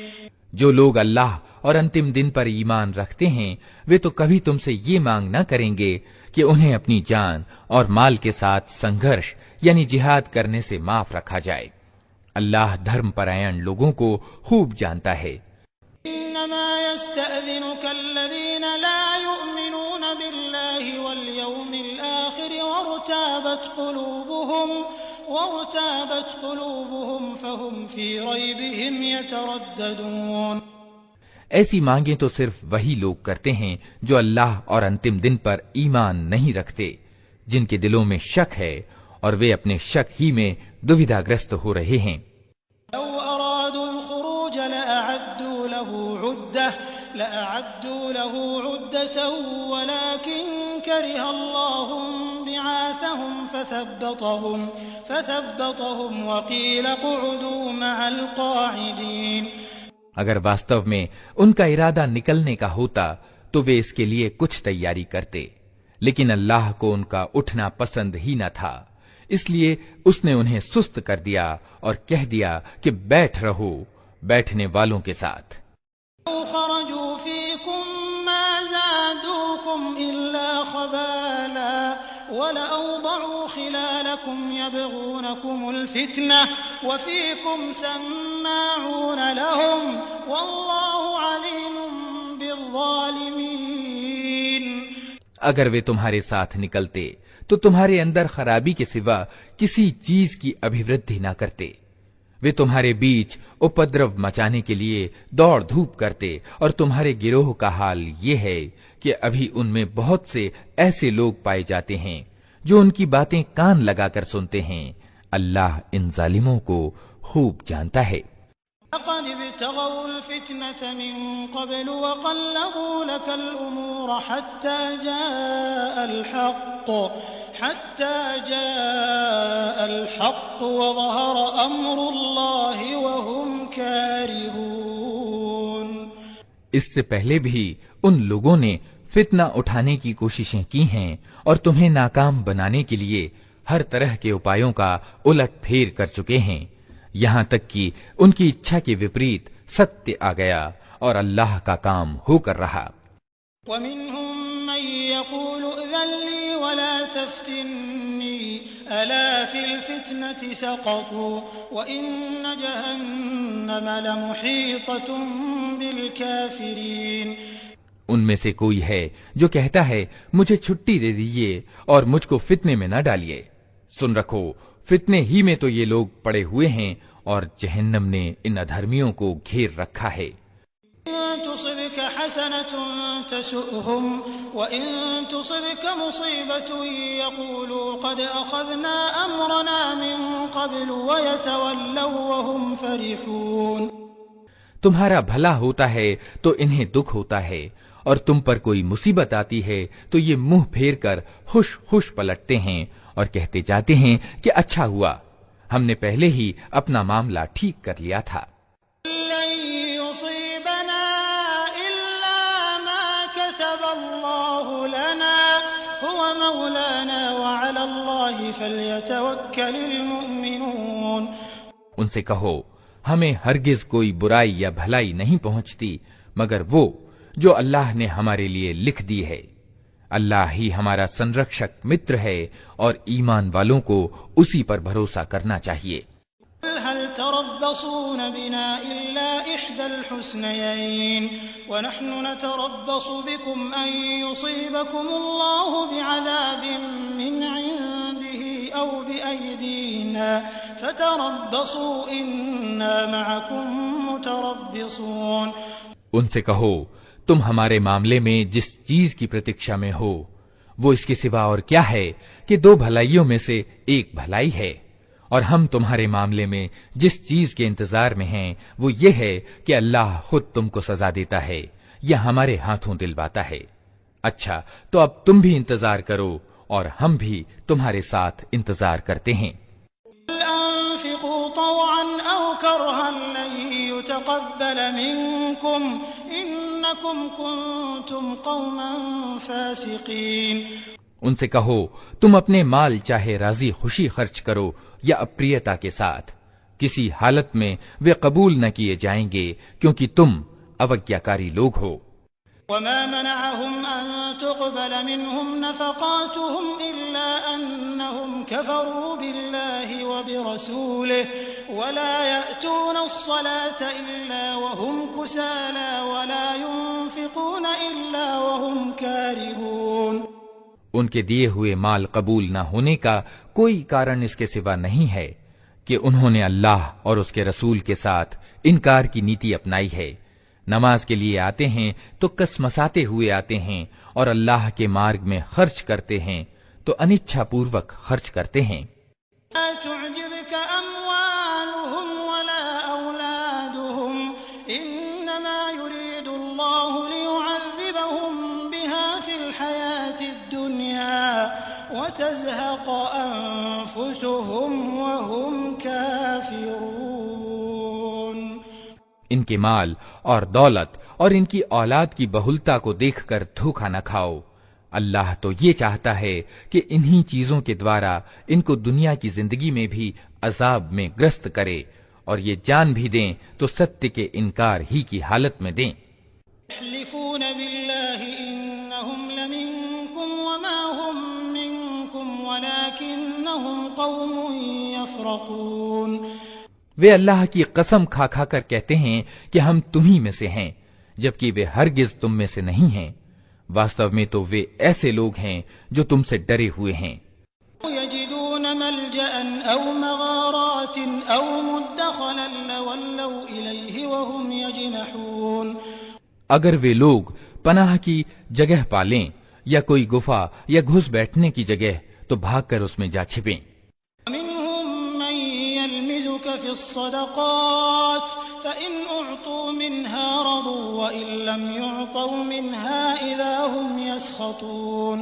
جو لوگ اللہ اور انتم دن پر ایمان رکھتے ہیں وہ تو کبھی تم سے یہ مانگ نہ کریں گے کہ انہیں اپنی جان اور مال کے ساتھ سنگھرش یعنی جہاد کرنے سے معاف رکھا جائے۔ اللہ دھرم پرائن لوگوں کو خوب جانتا ہے۔ إنما يستأذنك الذين لا يؤمنون بالله واليوم الآخر وارتابت قلوبهم فهم في ريبهم يترددون۔ ایسی مانگیں تو صرف وہی لوگ کرتے ہیں جو اللہ اور انتم دن پر ایمان نہیں رکھتے، جن کے دلوں میں شک ہے اور وہ اپنے شک ہی میں دویدھا گرست ہو رہے ہیں۔ لو أرادوا الخروج لأعدوا له عدة ولكن كره الله بعاثهم فثبطهم وقيل اقعدوا مع القاعدين۔ اگر واستو میں ان کا ارادہ نکلنے کا ہوتا تو وہ اس کے لیے کچھ تیاری کرتے، لیکن اللہ کو ان کا اٹھنا پسند ہی نہ تھا، اس لیے اس نے انہیں سست کر دیا اور کہہ دیا کہ بیٹھ رہو بیٹھنے والوں کے ساتھ۔ خرجوا فيكم ما زادوكم إلا خبالا ولأوضعوا خلالكم يبغونكم الفتنة وفيكم سماعون لهم والله عليم بالظالمين۔ اگر وہ تمہارے ساتھ نکلتے تو تمہارے اندر خرابی کے سوا کسی چیز کی ابھیوردھی نہ کرتے، وہ تمہارے بیچ اپدرو مچانے کے لیے دوڑ دھوپ کرتے، اور تمہارے گروہ کا حال یہ ہے کہ ابھی ان میں بہت سے ایسے لوگ پائے جاتے ہیں جو ان کی باتیں کان لگا کر سنتے ہیں۔ اللہ ان ظالموں کو خوب جانتا ہے۔ لقد ابتغوا الفتنة من قبل وقلبوا لك الأمور حتى جاء الحق وظهر أمر الله وهم كارهون۔ اس سے پہلے بھی ان لوگوں نے فتنہ اٹھانے کی کوششیں کی ہیں اور تمہیں ناکام بنانے کے لیے ہر طرح کے اپایوں کا الٹ پھیر کر چکے ہیں، یہاں تک کہ ان کی اچھا کے وپریت ستیہ آ گیا اور اللہ کا کام ہو کر رہا۔ وَمِنْهُمْ مَنْ يَقُولُ ائْذَنْ لِي وَلَا تَفْتِنِّي أَلَا فِي الْفِتْنَةِ سَقَطُوا وَإِنَّ جَهَنَّمَ لَمُحِيطَةٌ بِالْكَافِرِينَ۔ ان میں سے کوئی ہے جو کہتا ہے مجھے چھٹی دے دیجیے اور مجھ کو فتنے میں نہ ڈالیے، سن رکھو فتنے ہی میں تو یہ لوگ پڑے ہوئے ہیں اور جہنم نے ان ادھرمیوں کو گھیر رکھا ہے۔ تصبك حسنة تسؤهم وإن تصبك مصيبة يقولوا قد أخذنا أمرنا من قبل ويتولوا وهم فرحون۔ تمہارا بھلا ہوتا ہے تو انہیں دکھ ہوتا ہے، اور تم پر کوئی مصیبت آتی ہے تو یہ منہ پھیر کر خوش خوش پلٹتے ہیں اور کہتے جاتے ہیں کہ اچھا ہوا، ہم نے پہلے ہی اپنا معاملہ ٹھیک کر لیا تھا۔ ان سے کہو ہمیں ہرگز کوئی برائی یا بھلائی نہیں پہنچتی مگر وہ جو اللہ نے ہمارے لیے لکھ دی ہے۔ اللہ ہی ہمارا سنرکشک متر ہے اور ایمان والوں کو اسی پر بھروسہ کرنا چاہیے۔ هل تربصون بنا إلا إحدى الحسنيين ونحن نتربص بكم أن يصيبكم الله بعذاب من عنده أو بأيدينا فتربصوا إنا معكم متربصون۔ ان سے کہو تم ہمارے معاملے میں جس چیز کی پرتیکشا میں ہو وہ اس کے سوا اور کیا ہے کہ دو بھلائیوں میں سے ایک بھلائی ہے، اور ہم تمہارے معاملے میں جس چیز کے انتظار میں ہیں وہ یہ ہے کہ اللہ خود تم کو سزا دیتا ہے یا ہمارے ہاتھوں دلواتا ہے۔ اچھا تو اب تم بھی انتظار کرو اور ہم بھی تمہارے ساتھ انتظار کرتے ہیں۔ انفقوا طوعا او كرها لن يتقبل منكم انكم كنتم قوما فاسقين۔ ان سے کہو تم اپنے مال چاہے راضی خوشی خرچ کرو یا اپریتا کے ساتھ، کسی حالت میں وہ قبول نہ کیے جائیں گے کیونکہ تم اوگیاکاری لوگ ہو۔ وما منعهم أن تقبل منهم نفقاتهم إلا أنهم كفروا بالله وبرسوله ولا يأتون الصلاة إلا وهم كسالى ولا ينفقون إلا وهم كارهون۔ ان کے دیے ہوئے مال قبول نہ ہونے کا کوئی کارن اس کے سوا نہیں ہے کہ انہوں نے اللہ اور اس کے رسول کے ساتھ انکار کی نیتی اپنائی ہے۔ نماز کے لیے آتے ہیں تو کسمساتے ہوئے آتے ہیں اور اللہ کے مارگ میں خرچ کرتے ہیں تو انچھا پوروک خرچ کرتے ہیں۔ تعجبك أموالهم ولا أولادهم إنما يريد الله ليعذبهم بها في الحياة الدنيا وتزهق أنفسهم وهم كافرون۔ ان کے مال اور دولت اور ان کی اولاد کی بہلتا کو دیکھ کر دھوکہ نہ کھاؤ، اللہ تو یہ چاہتا ہے کہ انہی چیزوں کے دوارا ان کو دنیا کی زندگی میں بھی عذاب میں گرست کرے، اور یہ جان بھی دیں تو ستیہ کے انکار ہی کی حالت میں دیں۔ يحلفون بالله إنهم لمنكم وما هم منكم ولكنهم قوم يفرقون۔ وہ اللہ کی قسم کھا کھا کر کہتے ہیں کہ ہم تمہیں میں سے ہیں، جبکہ وہ ہرگز تم میں سے نہیں ہیں، واستو میں تو وہ ایسے لوگ ہیں جو تم سے ڈرے ہوئے ہیں۔ يجدون ملجأ أو مغارات أو مدخلا لولوا إليه وهم يجمحون۔ اگر وہ لوگ پناہ کی جگہ پالیں یا کوئی گفا یا گھس بیٹھنے کی جگہ تو بھاگ کر اس میں جا چھپیں۔ في الصدقات فإن أعطوا منها رضوا وإن لم يعطوا منها إذا هم يسخطون۔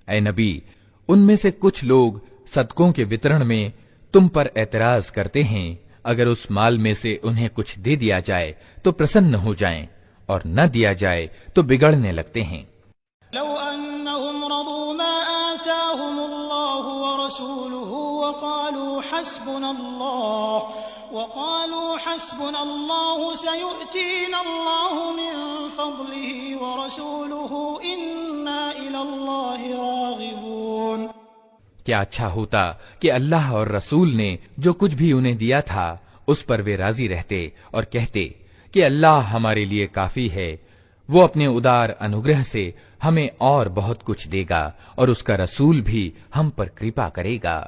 اے نبی، ان میں سے کچھ لوگ صدقوں کے وترن میں تم پر اعتراض کرتے ہیں، اگر اس مال میں سے انہیں کچھ دے دیا جائے تو پرسن ہو جائیں، اور نہ دیا جائے تو بگڑنے لگتے ہیں۔ لو أنهم رضوا ما آتاهم الله ورسوله وقالوا حسبنا الله سيؤتينا الله من فضله ورسوله إنا إلى الله راغبون۔ کیا اچھا ہوتا کہ اللہ اور رسول نے جو کچھ بھی انہیں دیا تھا اس پر وہ راضی رہتے اور کہتے کہ اللہ ہمارے لیے کافی ہے، وہ اپنے ادار انوگرہ سے ہمیں اور بہت کچھ دے گا اور اس کا رسول بھی ہم پر کرپا کرے گا،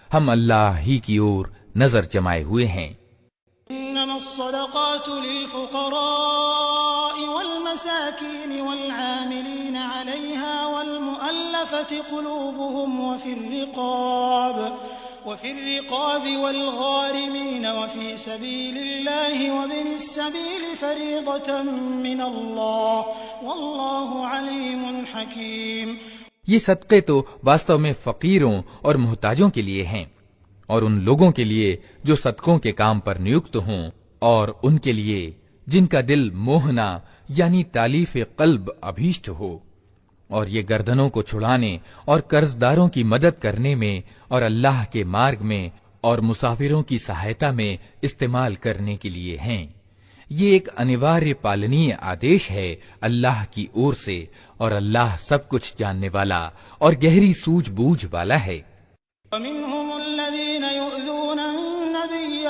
ہم اللہ ہی کی اور نظر جمائے ہوئے ہیں۔ انما الصدقات للفقراء والمساكين والعاملين عليها والمؤلفة قلوبهم وفي الرقاب والغارمين وفي سبيل الله وابن السبيل فريضة من الله والله عليم حكيم۔ یہ صدقے تو واستو میں فقیروں اور محتاجوں کے لیے ہیں، اور ان لوگوں کے لیے جو صدقوں کے کام پر نیوکت ہوں، اور ان کے لیے جن کا دل موہنا یعنی تالیف قلب ابھیشٹ ہو، اور یہ گردنوں کو چھڑانے اور قرضداروں کی مدد کرنے میں اور اللہ کے مارگ میں اور مسافروں کی سہایتا میں استعمال کرنے کے لیے ہیں۔ یہ ایک انواریہ پالنی آدیش ہے اللہ کی اور سے، اور اللہ سب کچھ جاننے والا اور گہری سوجھ بوجھ والا ہے۔ ومنهم الذين يؤذون النبي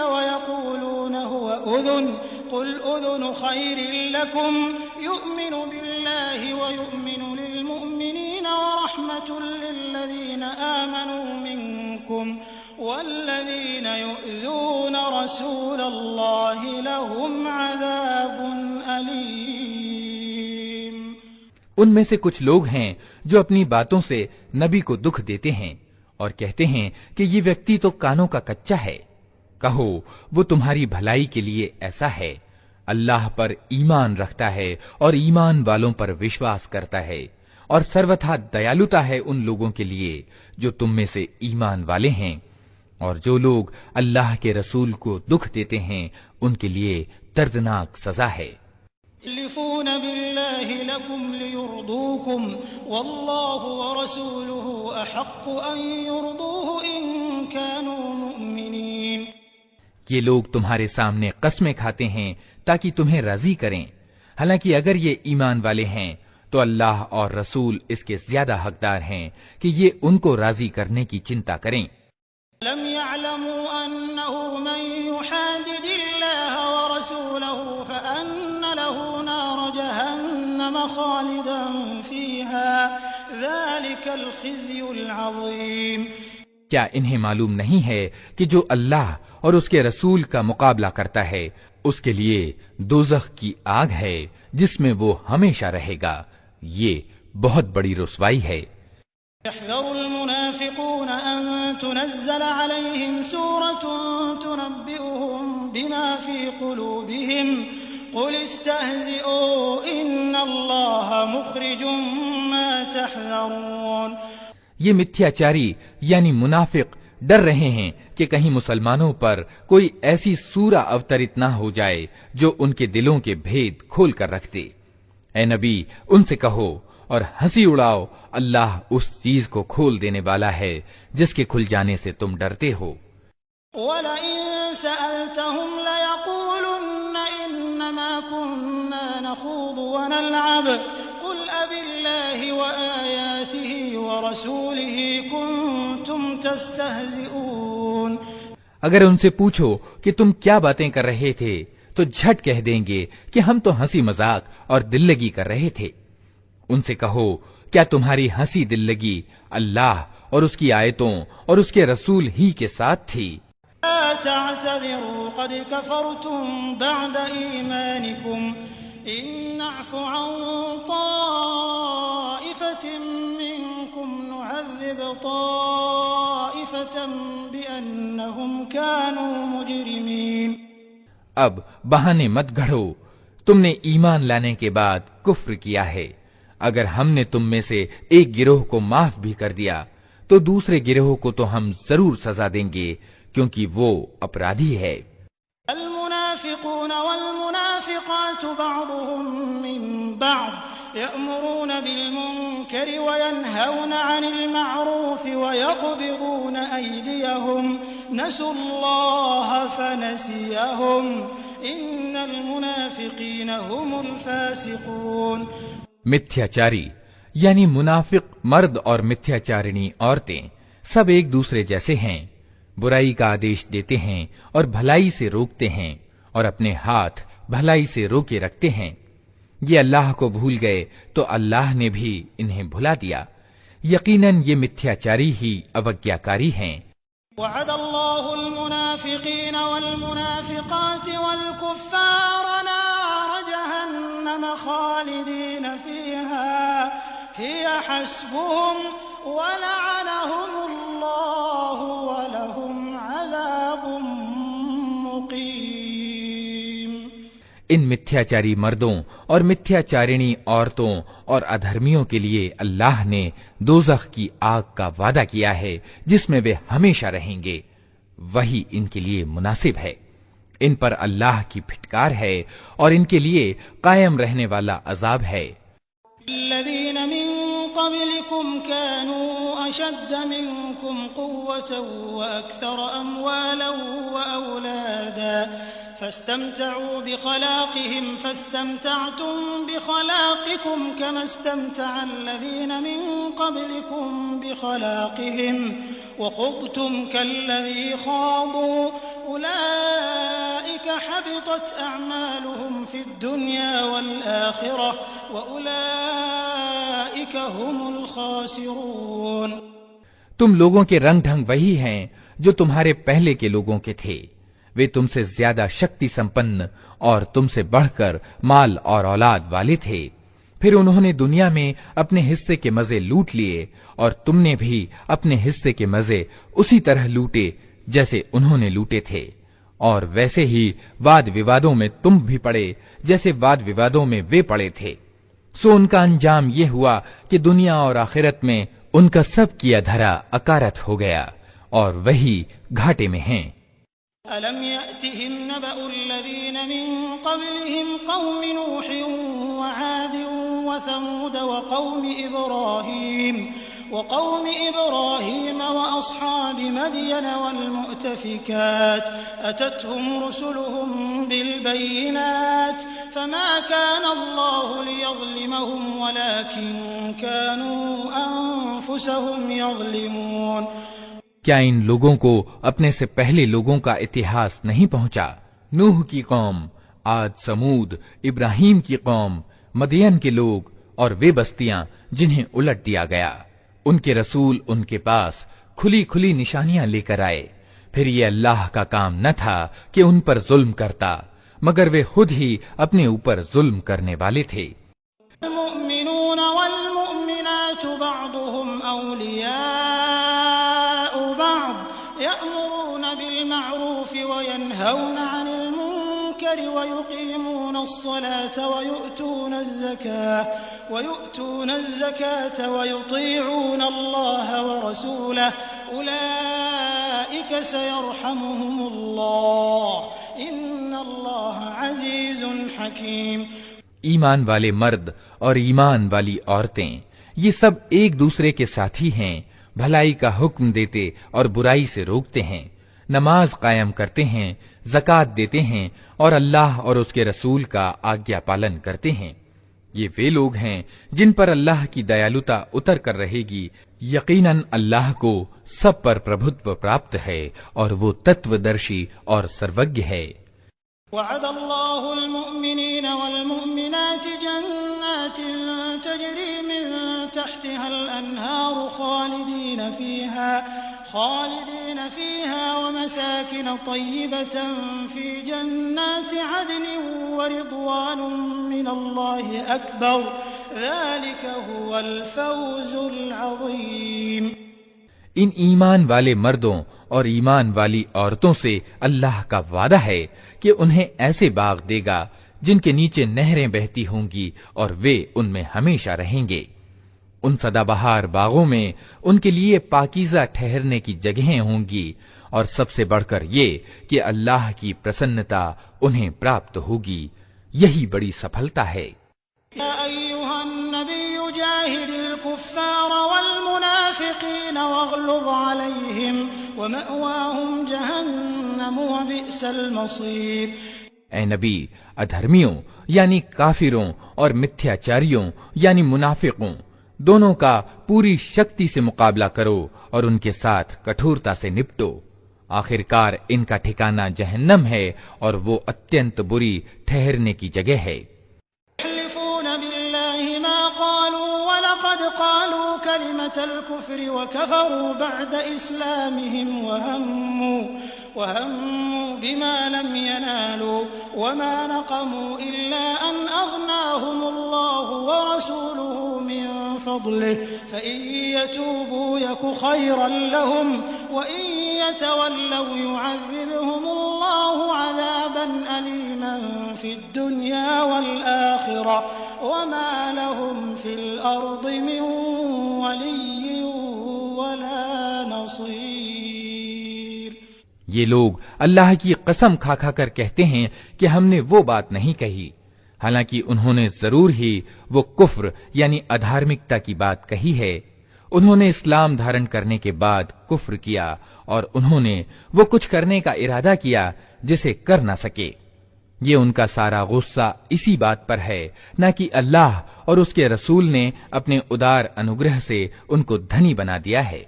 قل أذن خير لكم يؤمن بالله ويؤمن للمؤمنين ورحمة للذين آمنوا منكم والذين يؤذون رسول الله لهم عذاب أليم۔ ان میں سے کچھ لوگ ہیں جو اپنی باتوں سے نبی کو دکھ دیتے ہیں اور کہتے ہیں کہ یہ ویکتی تو کانوں کا کچا ہے۔ کہو وہ تمہاری بھلائی کے لیے ایسا ہے، اللہ پر ایمان رکھتا ہے اور ایمان والوں پر وشواس کرتا ہے، اور سروتھا دیالوتا ہے ان لوگوں کے لیے جو تم میں سے ایمان والے ہیں، اور جو لوگ اللہ کے رسول کو دکھ دیتے ہیں ان کے لیے دردناک سزا ہے۔ يحلفون بالله لكم ليرضوكم والله ورسوله أحق أن يرضوه إن كانوا مؤمنين۔ یہ لوگ تمہارے سامنے قسمیں کھاتے ہیں تاکہ تمہیں راضی کریں، حالانکہ اگر یہ ایمان والے ہیں تو اللہ اور رسول اس کے زیادہ حقدار ہیں کہ یہ ان کو راضی کرنے کی چنتا کریں۔ لم يعلموا أنه من يحادد الله ورسوله فأن له نار جهنم خالدا فيها ذلك الخزي العظيم۔ کیا انہیں معلوم نہیں ہے کہ جو اللہ اور اس کے رسول کا مقابلہ کرتا ہے اس کے لیے دوزخ کی آگ ہے جس میں وہ ہمیشہ رہے گا، یہ بہت بڑی رسوائی ہے۔ يحذر المنافقون أن تنزل عليهم سورة تنبئهم بما في قلوبهم قل استهزئوا إن الله مخرج ما تحذرون۔ یہ متھیاچاری یعنی منافق ڈر رہے ہیں کہ کہیں مسلمانوں پر کوئی ایسی سورہ اوترت نہ ہو جائے جو ان کے دلوں کے بھید کھول کر رکھ دے۔ اے نبی ان سے کہو اور ہنسی اڑاؤ، اللہ اس چیز کو کھول دینے والا ہے جس کے کھل جانے سے تم ڈرتے ہو۔ وَلَئِن سَأَلْتَهُمْ لَيَقُولُنَّ إِنَّمَا كُنَّا نَخُوضُ وَنَلْعَبُ قُلْ أَبِاللَّهِ وَآيَاتِهِ وَرَسُولِهِ كُنتُمْ تَسْتَهْزِئُونَ۔ اگر ان سے پوچھو کہ تم کیا باتیں کر رہے تھے تو جھٹ کہہ دیں گے کہ ہم تو ہنسی مذاق اور دل لگی کر رہے تھے۔ ان سے کہو کیا تمہاری ہنسی دل لگی اللہ اور اس کی آیتوں اور اس کے رسول ہی کے ساتھ تھی؟ لا تعتذروا قد كفرتم بعد إيمانكم إن نعف عن طائفة منكم نعذب طائفة بأنهم كانوا مجرمين۔ اب بہانے مت گھڑو، تم نے ایمان لانے کے بعد کفر کیا ہے، اگر ہم نے تم میں سے ایک گروہ کو معاف بھی کر دیا تو دوسرے گروہ کو تو ہم ضرور سزا دیں گے کیونکہ وہ اپرادھی ہے۔ المنافقون والمنافقات بعضهم من بعض يأمرون بالمنكر وينهون عن المعروف ويقبضون أيديهم نسوا الله فنسيهم إن المنافقين هم الفاسقون۔ متھیاچاری یعنی منافق مرد اور متھیاچارنی عورتیں سب ایک دوسرے جیسے ہیں، برائی کا آدیش دیتے ہیں اور بھلائی سے روکتے ہیں اور اپنے ہاتھ بھلائی سے روکے رکھتے ہیں۔ یہ اللہ کو بھول گئے تو اللہ نے بھی انہیں بھلا دیا، یقیناً یہ متھیاچاری ہی اوگیاکاری ہیں۔ وعد الله المنافقين والمنافقات والكفار نار جهنم خالدين فيها هي حسبهم ولعنهم الله ولهم عذاب مقيم۔ ان متھیاچاری مردوں اور متھیاچارنی عورتوں اور ادھرمیوں کے لیے اللہ نے دوزخ کی آگ کا وعدہ کیا ہے جس میں وہ ہمیشہ رہیں گے، وہی ان کے لیے مناسب ہے۔ ان پر اللہ کی پھٹکار ہے اور ان کے لیے قائم رہنے والا عذاب ہے۔ الذين من قبلكم كانوا أشد منكم قوة وأكثر أموالا وأولادا فاستمتعوا بخلاقهم فاستمتعتم بخلاقكم كما استمتع الذين من قبلكم بخلاقهم وخضتم كالذي خاضوا أولئك حبطت حبطت أعمالهم في الدنيا والآخرة وأولئك هم الخاسرون۔ تم لوگوں کے رنگ ڈھنگ وہی ہیں جو تمہارے پہلے کے لوگوں کے تھے، وہ تم سے زیادہ شکتی سمپن اور تم سے بڑھ کر مال اور اولاد والے تھے، پھر انہوں نے دنیا میں اپنے حصے کے مزے لوٹ لیے اور تم نے بھی اپنے حصے کے مزے اسی طرح لوٹے جیسے انہوں نے لوٹے تھے، اور ویسے ہی واد ووادوں میں تم بھی پڑے جیسے واد ووادوں میں وہ پڑے تھے، سو ان کا انجام یہ ہوا کہ دنیا اور آخرت میں ان کا سب کیا دھرا اکارت ہو گیا اور وہی گھاٹے میں ہیں۔ أَلَمْ يَأْتِهِمْ نَبَأُ الَّذِينَ مِنْ قَبْلِهِمْ قَوْمِ نُوحٍ وَعَادٍ وَثَمُودَ وقوم إبراهيم وأصحاب مدين والمؤتفكات أتتهم رسلهم بالبينات فما كان الله ليظلمهم ولكن كانوا أنفسهم يظلمون۔ کیا ان لوگوں کو اپنے سے پہلے لوگوں کا اتہاس نہیں پہنچا؟ نوح کی قوم، عاد، سمود، ابراہیم کی قوم، مدین کے لوگ اور وہ بستیاں جنہیں الٹ دیا گیا، ان کے رسول ان کے پاس کھلی کھلی نشانیاں لے کر آئے، پھر یہ اللہ کا کام نہ تھا کہ ان پر ظلم کرتا، مگر وہ خود ہی اپنے اوپر ظلم کرنے والے تھے۔ المؤمنون والمؤمنات بعضهم أولياء بعض يأمرون بالمعروف وينهون عن المنكر ويقيمون الصلاة ويؤتون الزكاة ويطيعون الله ورسوله أولئك سيرحمهم الله إن الله عزيز حكيم۔ ایمان والے مرد اور ایمان والی عورتیں یہ سب ایک دوسرے کے ساتھی ہیں، بھلائی کا حکم دیتے اور برائی سے روکتے ہیں، نماز قائم کرتے ہیں، زکوٰۃ دیتے ہیں اور اللہ اور اس کے رسول کا آگیا پالن کرتے ہیں۔ یہ وہ لوگ ہیں جن پر اللہ کی دیالوتا اتر کر رہے گی، یقیناً اللہ کو سب پر پربھتو پراپت ہے اور وہ تتو درشی اور سروگی ہے۔ وعد الله المؤمنين والمؤمنات جنات تجري من تحتها الأنهار خالدين فيها ومساكن طيبة في جنات عدن ورضوان من الله أكبر ذلك هو الفوز العظيم۔ ان ایمان والے مردوں اور ایمان والی عورتوں سے اللہ کا وعدہ ہے کہ انہیں ایسے باغ دے گا جن کے نیچے نہریں بہتی ہوں گی اور وہ ان میں ہمیشہ رہیں گے۔ ان سدا بہار باغوں میں ان کے لیے پاکیزہ ٹھہرنے کی جگہیں ہوں گی، اور سب سے بڑھ کر یہ کہ اللہ کی پرسنتا انہیں پراپت ہوگی، یہی بڑی سفلتا ہے۔ يا أيها النبي جاهد الكفار والمنافقين واغلظ عليهم ومأواهم جهنم وبئس المصير۔ اے نبی، ادھرمیوں یعنی کافروں اور متھیاچاریوں یعنی منافقوں دونوں کا پوری شکتی سے مقابلہ کرو اور ان کے ساتھ کٹھورتا سے نپٹو، آخرکار ان کا ٹھکانہ جہنم ہے اور وہ اتنت بری ٹھہرنے کی جگہ ہے۔ ولقد قالوا كلمة الكفر وكفروا بعد إسلامهم وهموا بما لم ينالوا وما نقموا إلا أن أغناهم الله ورسوله من فضله فإن يتوبوا يك خيرا لهم وإن يتولوا يعذبهم الله عذابا أليما في الدنيا والآخرة وما لهم في الأرض من ولي ولا نصير۔ یہ لوگ اللہ کی قسم کھا کھا کر کہتے ہیں کہ ہم نے وہ بات نہیں کہی، حالانکہ انہوں نے ضرور ہی وہ کفر یعنی ادھارمکتا کی بات کہی ہے۔ انہوں نے اسلام دھارن کرنے کے بعد کفر کیا اور انہوں نے وہ کچھ کرنے کا ارادہ کیا جسے کر نہ سکے۔ یہ ان کا سارا غصہ اسی بات پر ہے، نہ کہ اللہ اور اس کے رسول نے اپنے ادار انوگرہ سے ان کو دھنی بنا دیا ہے۔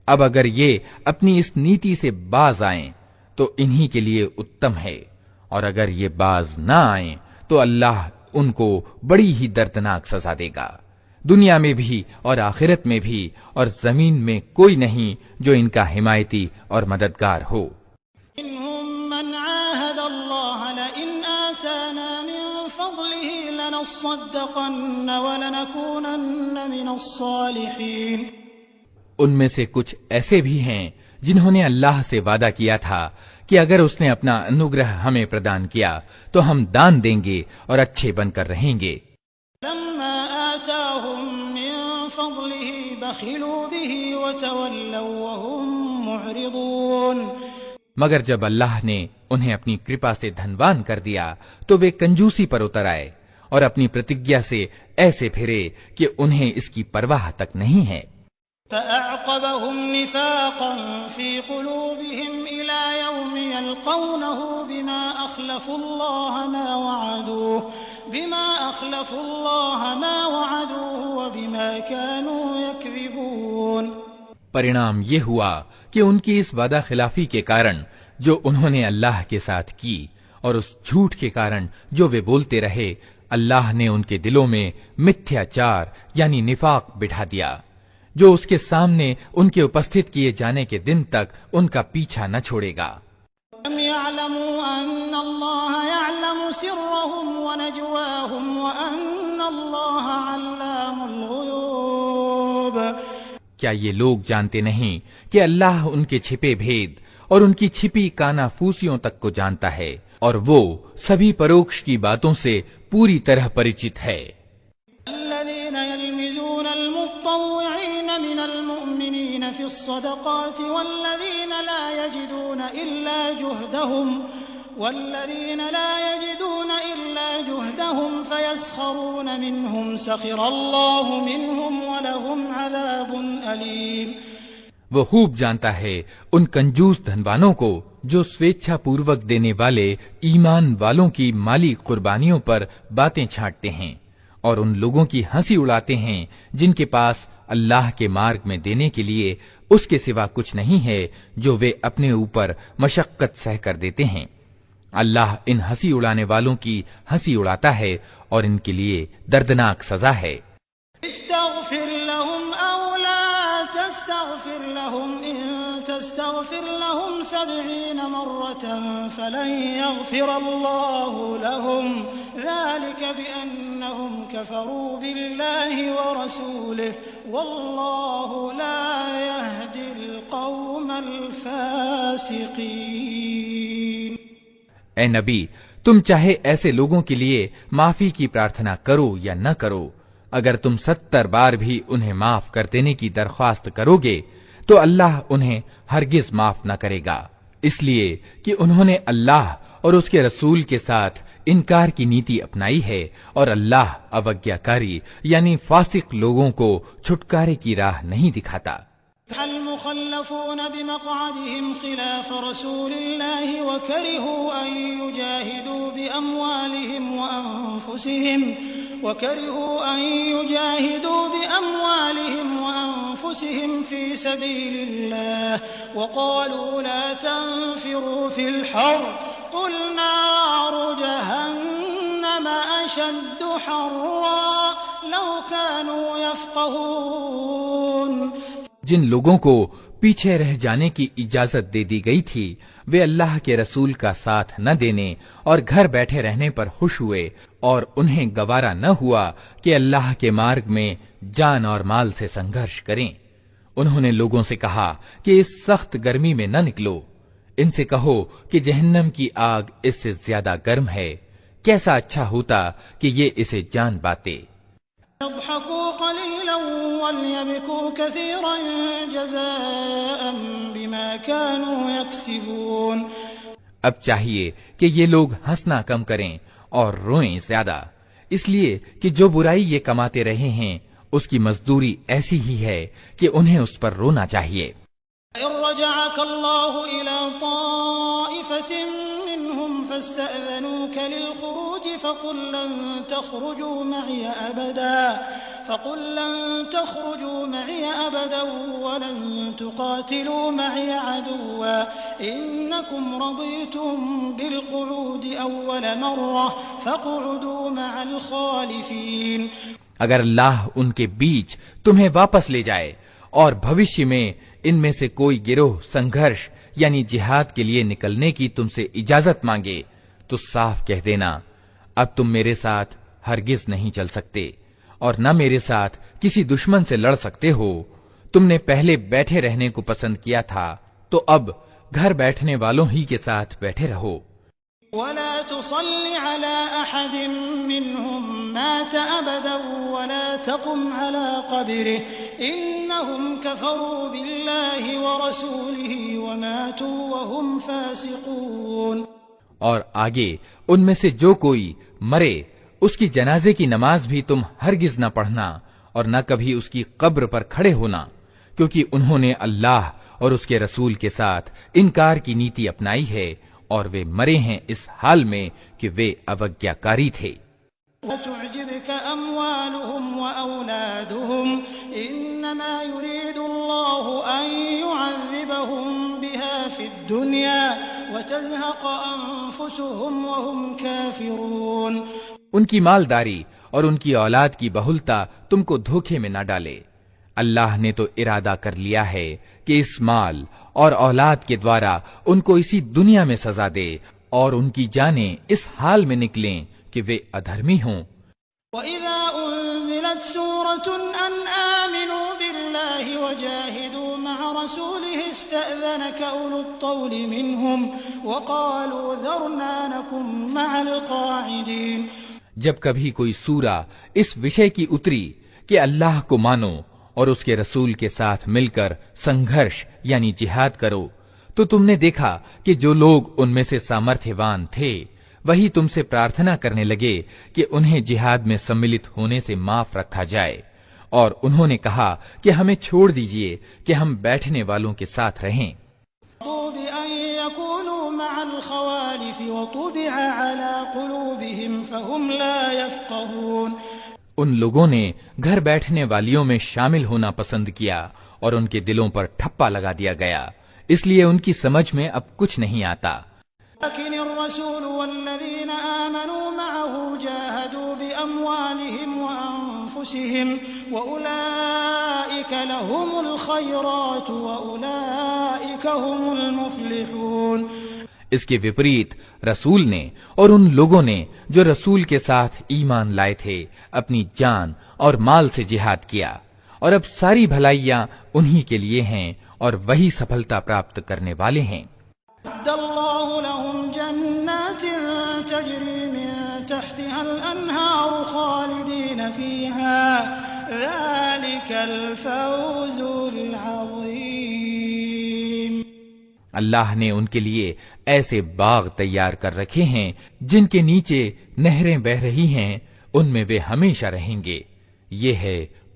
اب اگر یہ اپنی اس نیتی سے باز آئیں تو انہی کے لیے اتم ہے، اور اگر یہ باز نہ آئیں تو اللہ ان کو بڑی ہی دردناک سزا دے گا، دنیا میں بھی اور آخرت میں بھی، اور زمین میں کوئی نہیں جو ان کا حمایتی اور مددگار ہو۔ منهم من عاهد الله لئن آتانا من فضله لنصدقن ولنكونن من الصالحين۔ ان میں سے کچھ ایسے بھی ہیں جنہوں نے اللہ سے وعدہ کیا تھا کہ اگر اس نے اپنا انوگرہ ہمیں پردان کیا تو ہم دان دیں گے اور اچھے بن کر رہیں گے۔ لما آتاهم من فضله بخلوا به وتولوا وهم معرضون۔ مگر جب اللہ نے انہیں اپنی کرپا سے دھنوان کر دیا تو وہ کنجوسی پر اتر آئے اور اپنی پرتجھیا سے ایسے پھرے کہ انہیں اس کی پرواہ تک نہیں ہے۔ فأعقبهم نفاقا في قلوبهم إلى يوم يلقونه بما أخلفوا الله ما وعدوه وبما كانوا يكذبون۔ پرینام یہ ہوا کہ ان کی اس وعدہ خلافی کے کارن جو انہوں نے اللہ کے ساتھ کی اور اس جھوٹ کے کارن جو وہ بولتے رہے، اللہ نے ان کے دلوں میں متھیاچار یعنی نفاق بٹھا دیا جو اس کے سامنے ان کے اپستھت کیے جانے کے دن تک ان کا پیچھا نہ چھوڑے گا۔ لم يعلموا أن الله يعلم سرهم ونجواهم وأن الله علام الغيوب۔ کیا یہ لوگ جانتے نہیں کہ اللہ ان کے چھپے بھید اور ان کی چھپی کانافوسیوں تک کو جانتا ہے، اور وہ سبھی پروکش کی باتوں سے پوری طرح پریچت ہے۔ الذين يلمزون المطوعين من المؤمنين في الصدقات والذين لا يجدون إلا جهدهم فيسخرون منهم سخر الله منهم ولهم عذاب أليم۔ وہ خوب جانتا ہے ان کنجوس دھنوانوں کو جو سویچھا پوروک دینے والے ایمان والوں کی مالی قربانیوں پر باتیں چھانٹتے ہیں، اور ان لوگوں کی ہنسی اڑاتے ہیں جن کے پاس اللہ کے مارگ میں دینے کے لیے اس کے سوا کچھ نہیں ہے جو وہ اپنے اوپر مشقت سہ کر دیتے ہیں۔ اللہ ان ہنسی اڑانے والوں کی ہنسی اڑاتا ہے اور ان کے لیے دردناک سزا ہے۔ استغفر لهم أو لا تستغفر لهم إن تستغفر لهم 70 مرة فلن يغفر الله لهم ذلك بأنهم كفروا بالله ورسوله والله لا يهدي القوم الفاسقين۔ اے نبی، تم چاہے ایسے لوگوں کے لیے معافی کی پرارتھنا کرو یا نہ کرو، اگر تم 70 بار بھی انہیں معاف کر دینے کی درخواست کرو گے تو اللہ انہیں ہرگز معاف نہ کرے گا، اس لیے کہ انہوں نے اللہ اور اس کے رسول کے ساتھ انکار کی نیتی اپنائی ہے، اور اللہ اوگیاکاری یعنی فاسق لوگوں کو چھٹکارے کی راہ نہیں دکھاتا۔ المخلفون بمقعدهم خلاف رسول الله وكرهوا أن يجاهدوا بأموالهم وأنفسهم في سبيل الله وقالوا لا تنفروا في الحر قل نار جهنم أشد حرا لو كانوا يفقهون۔ جن لوگوں کو پیچھے رہ جانے کی اجازت دے دی گئی تھی وہ اللہ کے رسول کا ساتھ نہ دینے اور گھر بیٹھے رہنے پر خوش ہوئے، اور انہیں گوارا نہ ہوا کہ اللہ کے مارگ میں جان اور مال سے سنگھرش کریں۔ انہوں نے لوگوں سے کہا کہ اس سخت گرمی میں نہ نکلو، ان سے کہو کہ جہنم کی آگ اس سے زیادہ گرم ہے، کیسا اچھا ہوتا کہ یہ اسے جان پاتے۔ يضحكوا قليلا وليبكوا كثيرا جزاء بما كانوا يكسبون۔ اب چاہیے کہ یہ لوگ ہنسنا کم کریں اور روئیں زیادہ، اس لیے کہ جو برائی یہ کماتے رہے ہیں اس کی مزدوری ایسی ہی ہے کہ انہیں اس پر رونا چاہیے۔ إن رجعك الله إلى طائفة منهم فاستأذنوك للخروج فقل لن تخرجوا معي أبدا ولن تقاتلوا معي عدوا إنكم رضيتم بالقعود أول مرة فاقعدوا مع الخالفين۔ اگر اللہ ان کے بیچ تمہیں واپس لے جائے اور بھوشیہ میں ان میں سے کوئی گروہ سنگھرش یعنی جہاد کے لیے نکلنے کی تم سے اجازت مانگے تو صاف کہہ دینا اب تم میرے ساتھ ہرگز نہیں چل سکتے اور نہ میرے ساتھ کسی دشمن سے لڑ سکتے ہو۔ تم نے پہلے بیٹھے رہنے کو پسند کیا تھا تو اب گھر بیٹھنے والوں ہی کے ساتھ بیٹھے رہو۔ ولا تصل على أحد منهم مات أبدا ولا تقم على قبره إنهم كفروا بالله ورسوله وماتوا وهم فاسقون۔ اور آگے ان میں سے جو کوئی مرے اس کی جنازے کی نماز بھی تم ہرگز نہ پڑھنا اور نہ کبھی اس کی قبر پر کھڑے ہونا، کیونکہ انہوں نے اللہ اور اس کے رسول کے ساتھ انکار کی نیتی اپنائی ہے اور وہ مرے ہیں اس حال میں کہ وہ اوگیاکاری تھے۔ وَتُعْجِبْكَ أَمْوَالُهُمْ وَأَوْلَادُهُمْ إِنَّمَا يُرِيدُ اللَّهُ أَن يُعَذِّبَهُم بِهَا فِي الدُّنْيَا وَتَزْهَقَ أَنفُسُهُمْ وَهُمْ كَافِرُونَ۔ ان کی مالداری اور ان کی اولاد کی بہلتا تم کو دھوکے میں نہ ڈالے۔ اللہ نے تو ارادہ کر لیا ہے کہ اس مال اور اولاد کے دوارا ان کو اسی دنیا میں سزا دے اور ان کی جانیں اس حال میں نکلیں کہ وہ ادھرمی ہوں۔ وَإِذَا أُنزِلَتْ سُورَةٌ أَنْ آمِنُوا بِاللَّهِ وَجَاهِدُوا مَعَ رَسُولِهِ اسْتَأْذَنَكَ أُولُو الطَّوْلِ مِنْهُمْ وَقَالُوا ذَرْنَا نَكُن مَعَ الْقَاعِدِينَ۔ جب کبھی کوئی سورہ اس وشے کی اتری کہ اللہ کو مانو اور اس کے رسول کے ساتھ مل کر سنگھرش یعنی جہاد کرو، تو تم نے دیکھا کہ جو لوگ ان میں سے سامرتھیوان تھے وہی تم سے پرارتھنا کرنے لگے کہ انہیں جہاد میں سملت ہونے سے معاف رکھا جائے، اور انہوں نے کہا کہ ہمیں چھوڑ دیجئے کہ ہم بیٹھنے والوں کے ساتھ رہیں۔ بأن يكونوا مع الخوالف وطبع على قلوبهم فهم لا يفقهون۔ ان لوگوں نے گھر بیٹھنے والیوں میں شامل ہونا پسند کیا اور ان کے دلوں پر ٹھپا لگا دیا گیا، اس لیے ان کی سمجھ میں اب کچھ نہیں آتا۔ لكن الرسول والذين آمنوا معه جاهدوا بأموالهم وأنفسهم وأولئك لهم الخيرات وأولئك هم المفلحون۔ اس کے وپریت رسول نے اور ان لوگوں نے جو رسول کے ساتھ ایمان لائے تھے اپنی جان اور مال سے جہاد کیا، اور اب ساری بھلائیاں انہی کے لیے ہیں اور وہی سفلتا پراپت کرنے والے ہیں۔ أعد الله لهم جنات تجري من تحتها الأنهار خالدين فيها ذلك الفوز العظيم۔ اللہ نے ان کے لیے ایسے باغ تیار کر رکھے ہیں جن کے نیچے نہریں بہ رہی ہیں، ان میں وہ ہمیشہ رہیں گے، یہ ہے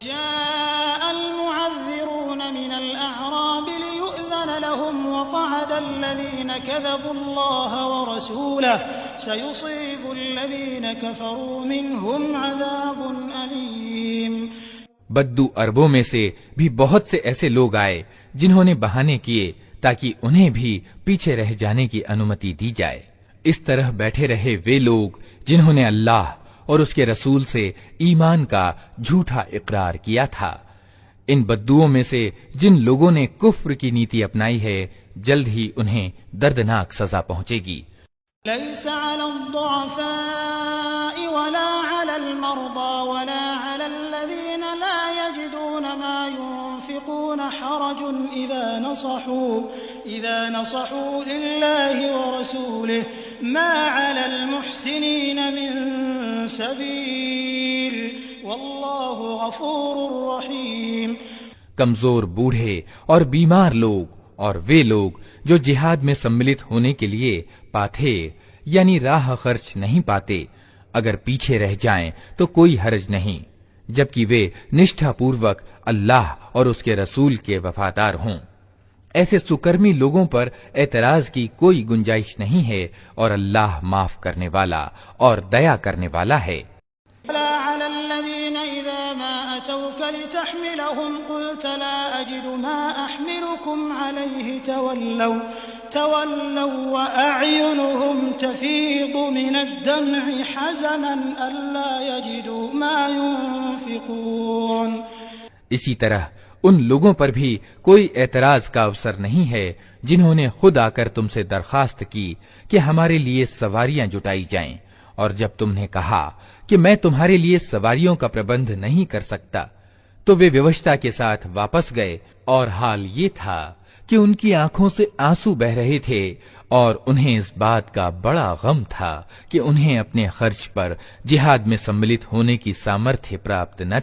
جاء المعذرون من الأعراب ليؤذن لهم وقعد الذين كذبوا الله ورسوله سيصيب الذين كفروا منهم عذاب أليم۔ بدو عربوں میں سے بھی بہت سے ایسے لوگ آئے جنہوں نے بہانے کیے تاکہ انہیں بھی پیچھے رہ جانے کی انومتی دی جائے۔ اس طرح بیٹھے رہے وہ لوگ جنہوں نے اللہ اور اس کے رسول سے ایمان کا جھوٹا اقرار کیا تھا۔ ان بدوؤں میں سے جن لوگوں نے کفر کی نیتی اپنائی ہے جلد ہی انہیں دردناک سزا پہنچے گی۔ ليس على الضعفاء ولا على المرضى ولا على الذين لا يجدون ما ينفقون حرج إذا نصحوا لله ورسوله ما على المحسنين من سبيل والله غفور رحيم۔ کمزور بوڑھے اور بیمار لوگ اور وہ لوگ جو جہاد میں سملت ہونے کے لیے پاتھے یعنی راہ خرچ نہیں پاتے، اگر پیچھے رہ جائیں تو کوئی حرج نہیں، جبکہ وہ نشٹھا پوروک اللہ اور اس کے رسول کے وفادار ہوں۔ ایسے سکرمی لوگوں پر اعتراض کی کوئی گنجائش نہیں ہے اور اللہ معاف کرنے والا اور دیا کرنے والا ہے۔ ولا على الذين إذا ما أتوك لتحملهم قلت لا أجد ما أحملكم عليه تولوا وأعينهم تفيض من الدمع حزنا ألا يجدوا ما ينفقون. اسی طرح ان لوگوں پر بھی کوئی اعتراض کا اوسر نہیں ہے جنہوں نے خود آ کر تم سے درخواست کی کہ ہمارے لیے سواریاں جٹائی جائیں، اور جب تم نے کہا کہ میں تمہارے لیے سواریوں کا پربند نہیں کر سکتا تو وہ ووشتا کے ساتھ واپس گئے، اور حال یہ تھا کہ ان کی آنکھوں سے آنسو بہ رہے تھے، اور انہیں اس بات کا بڑا غم تھا کہ انہیں اپنے خرچ پر جہاد میں سملت ہونے کی سامرتھیہ پراپت نہ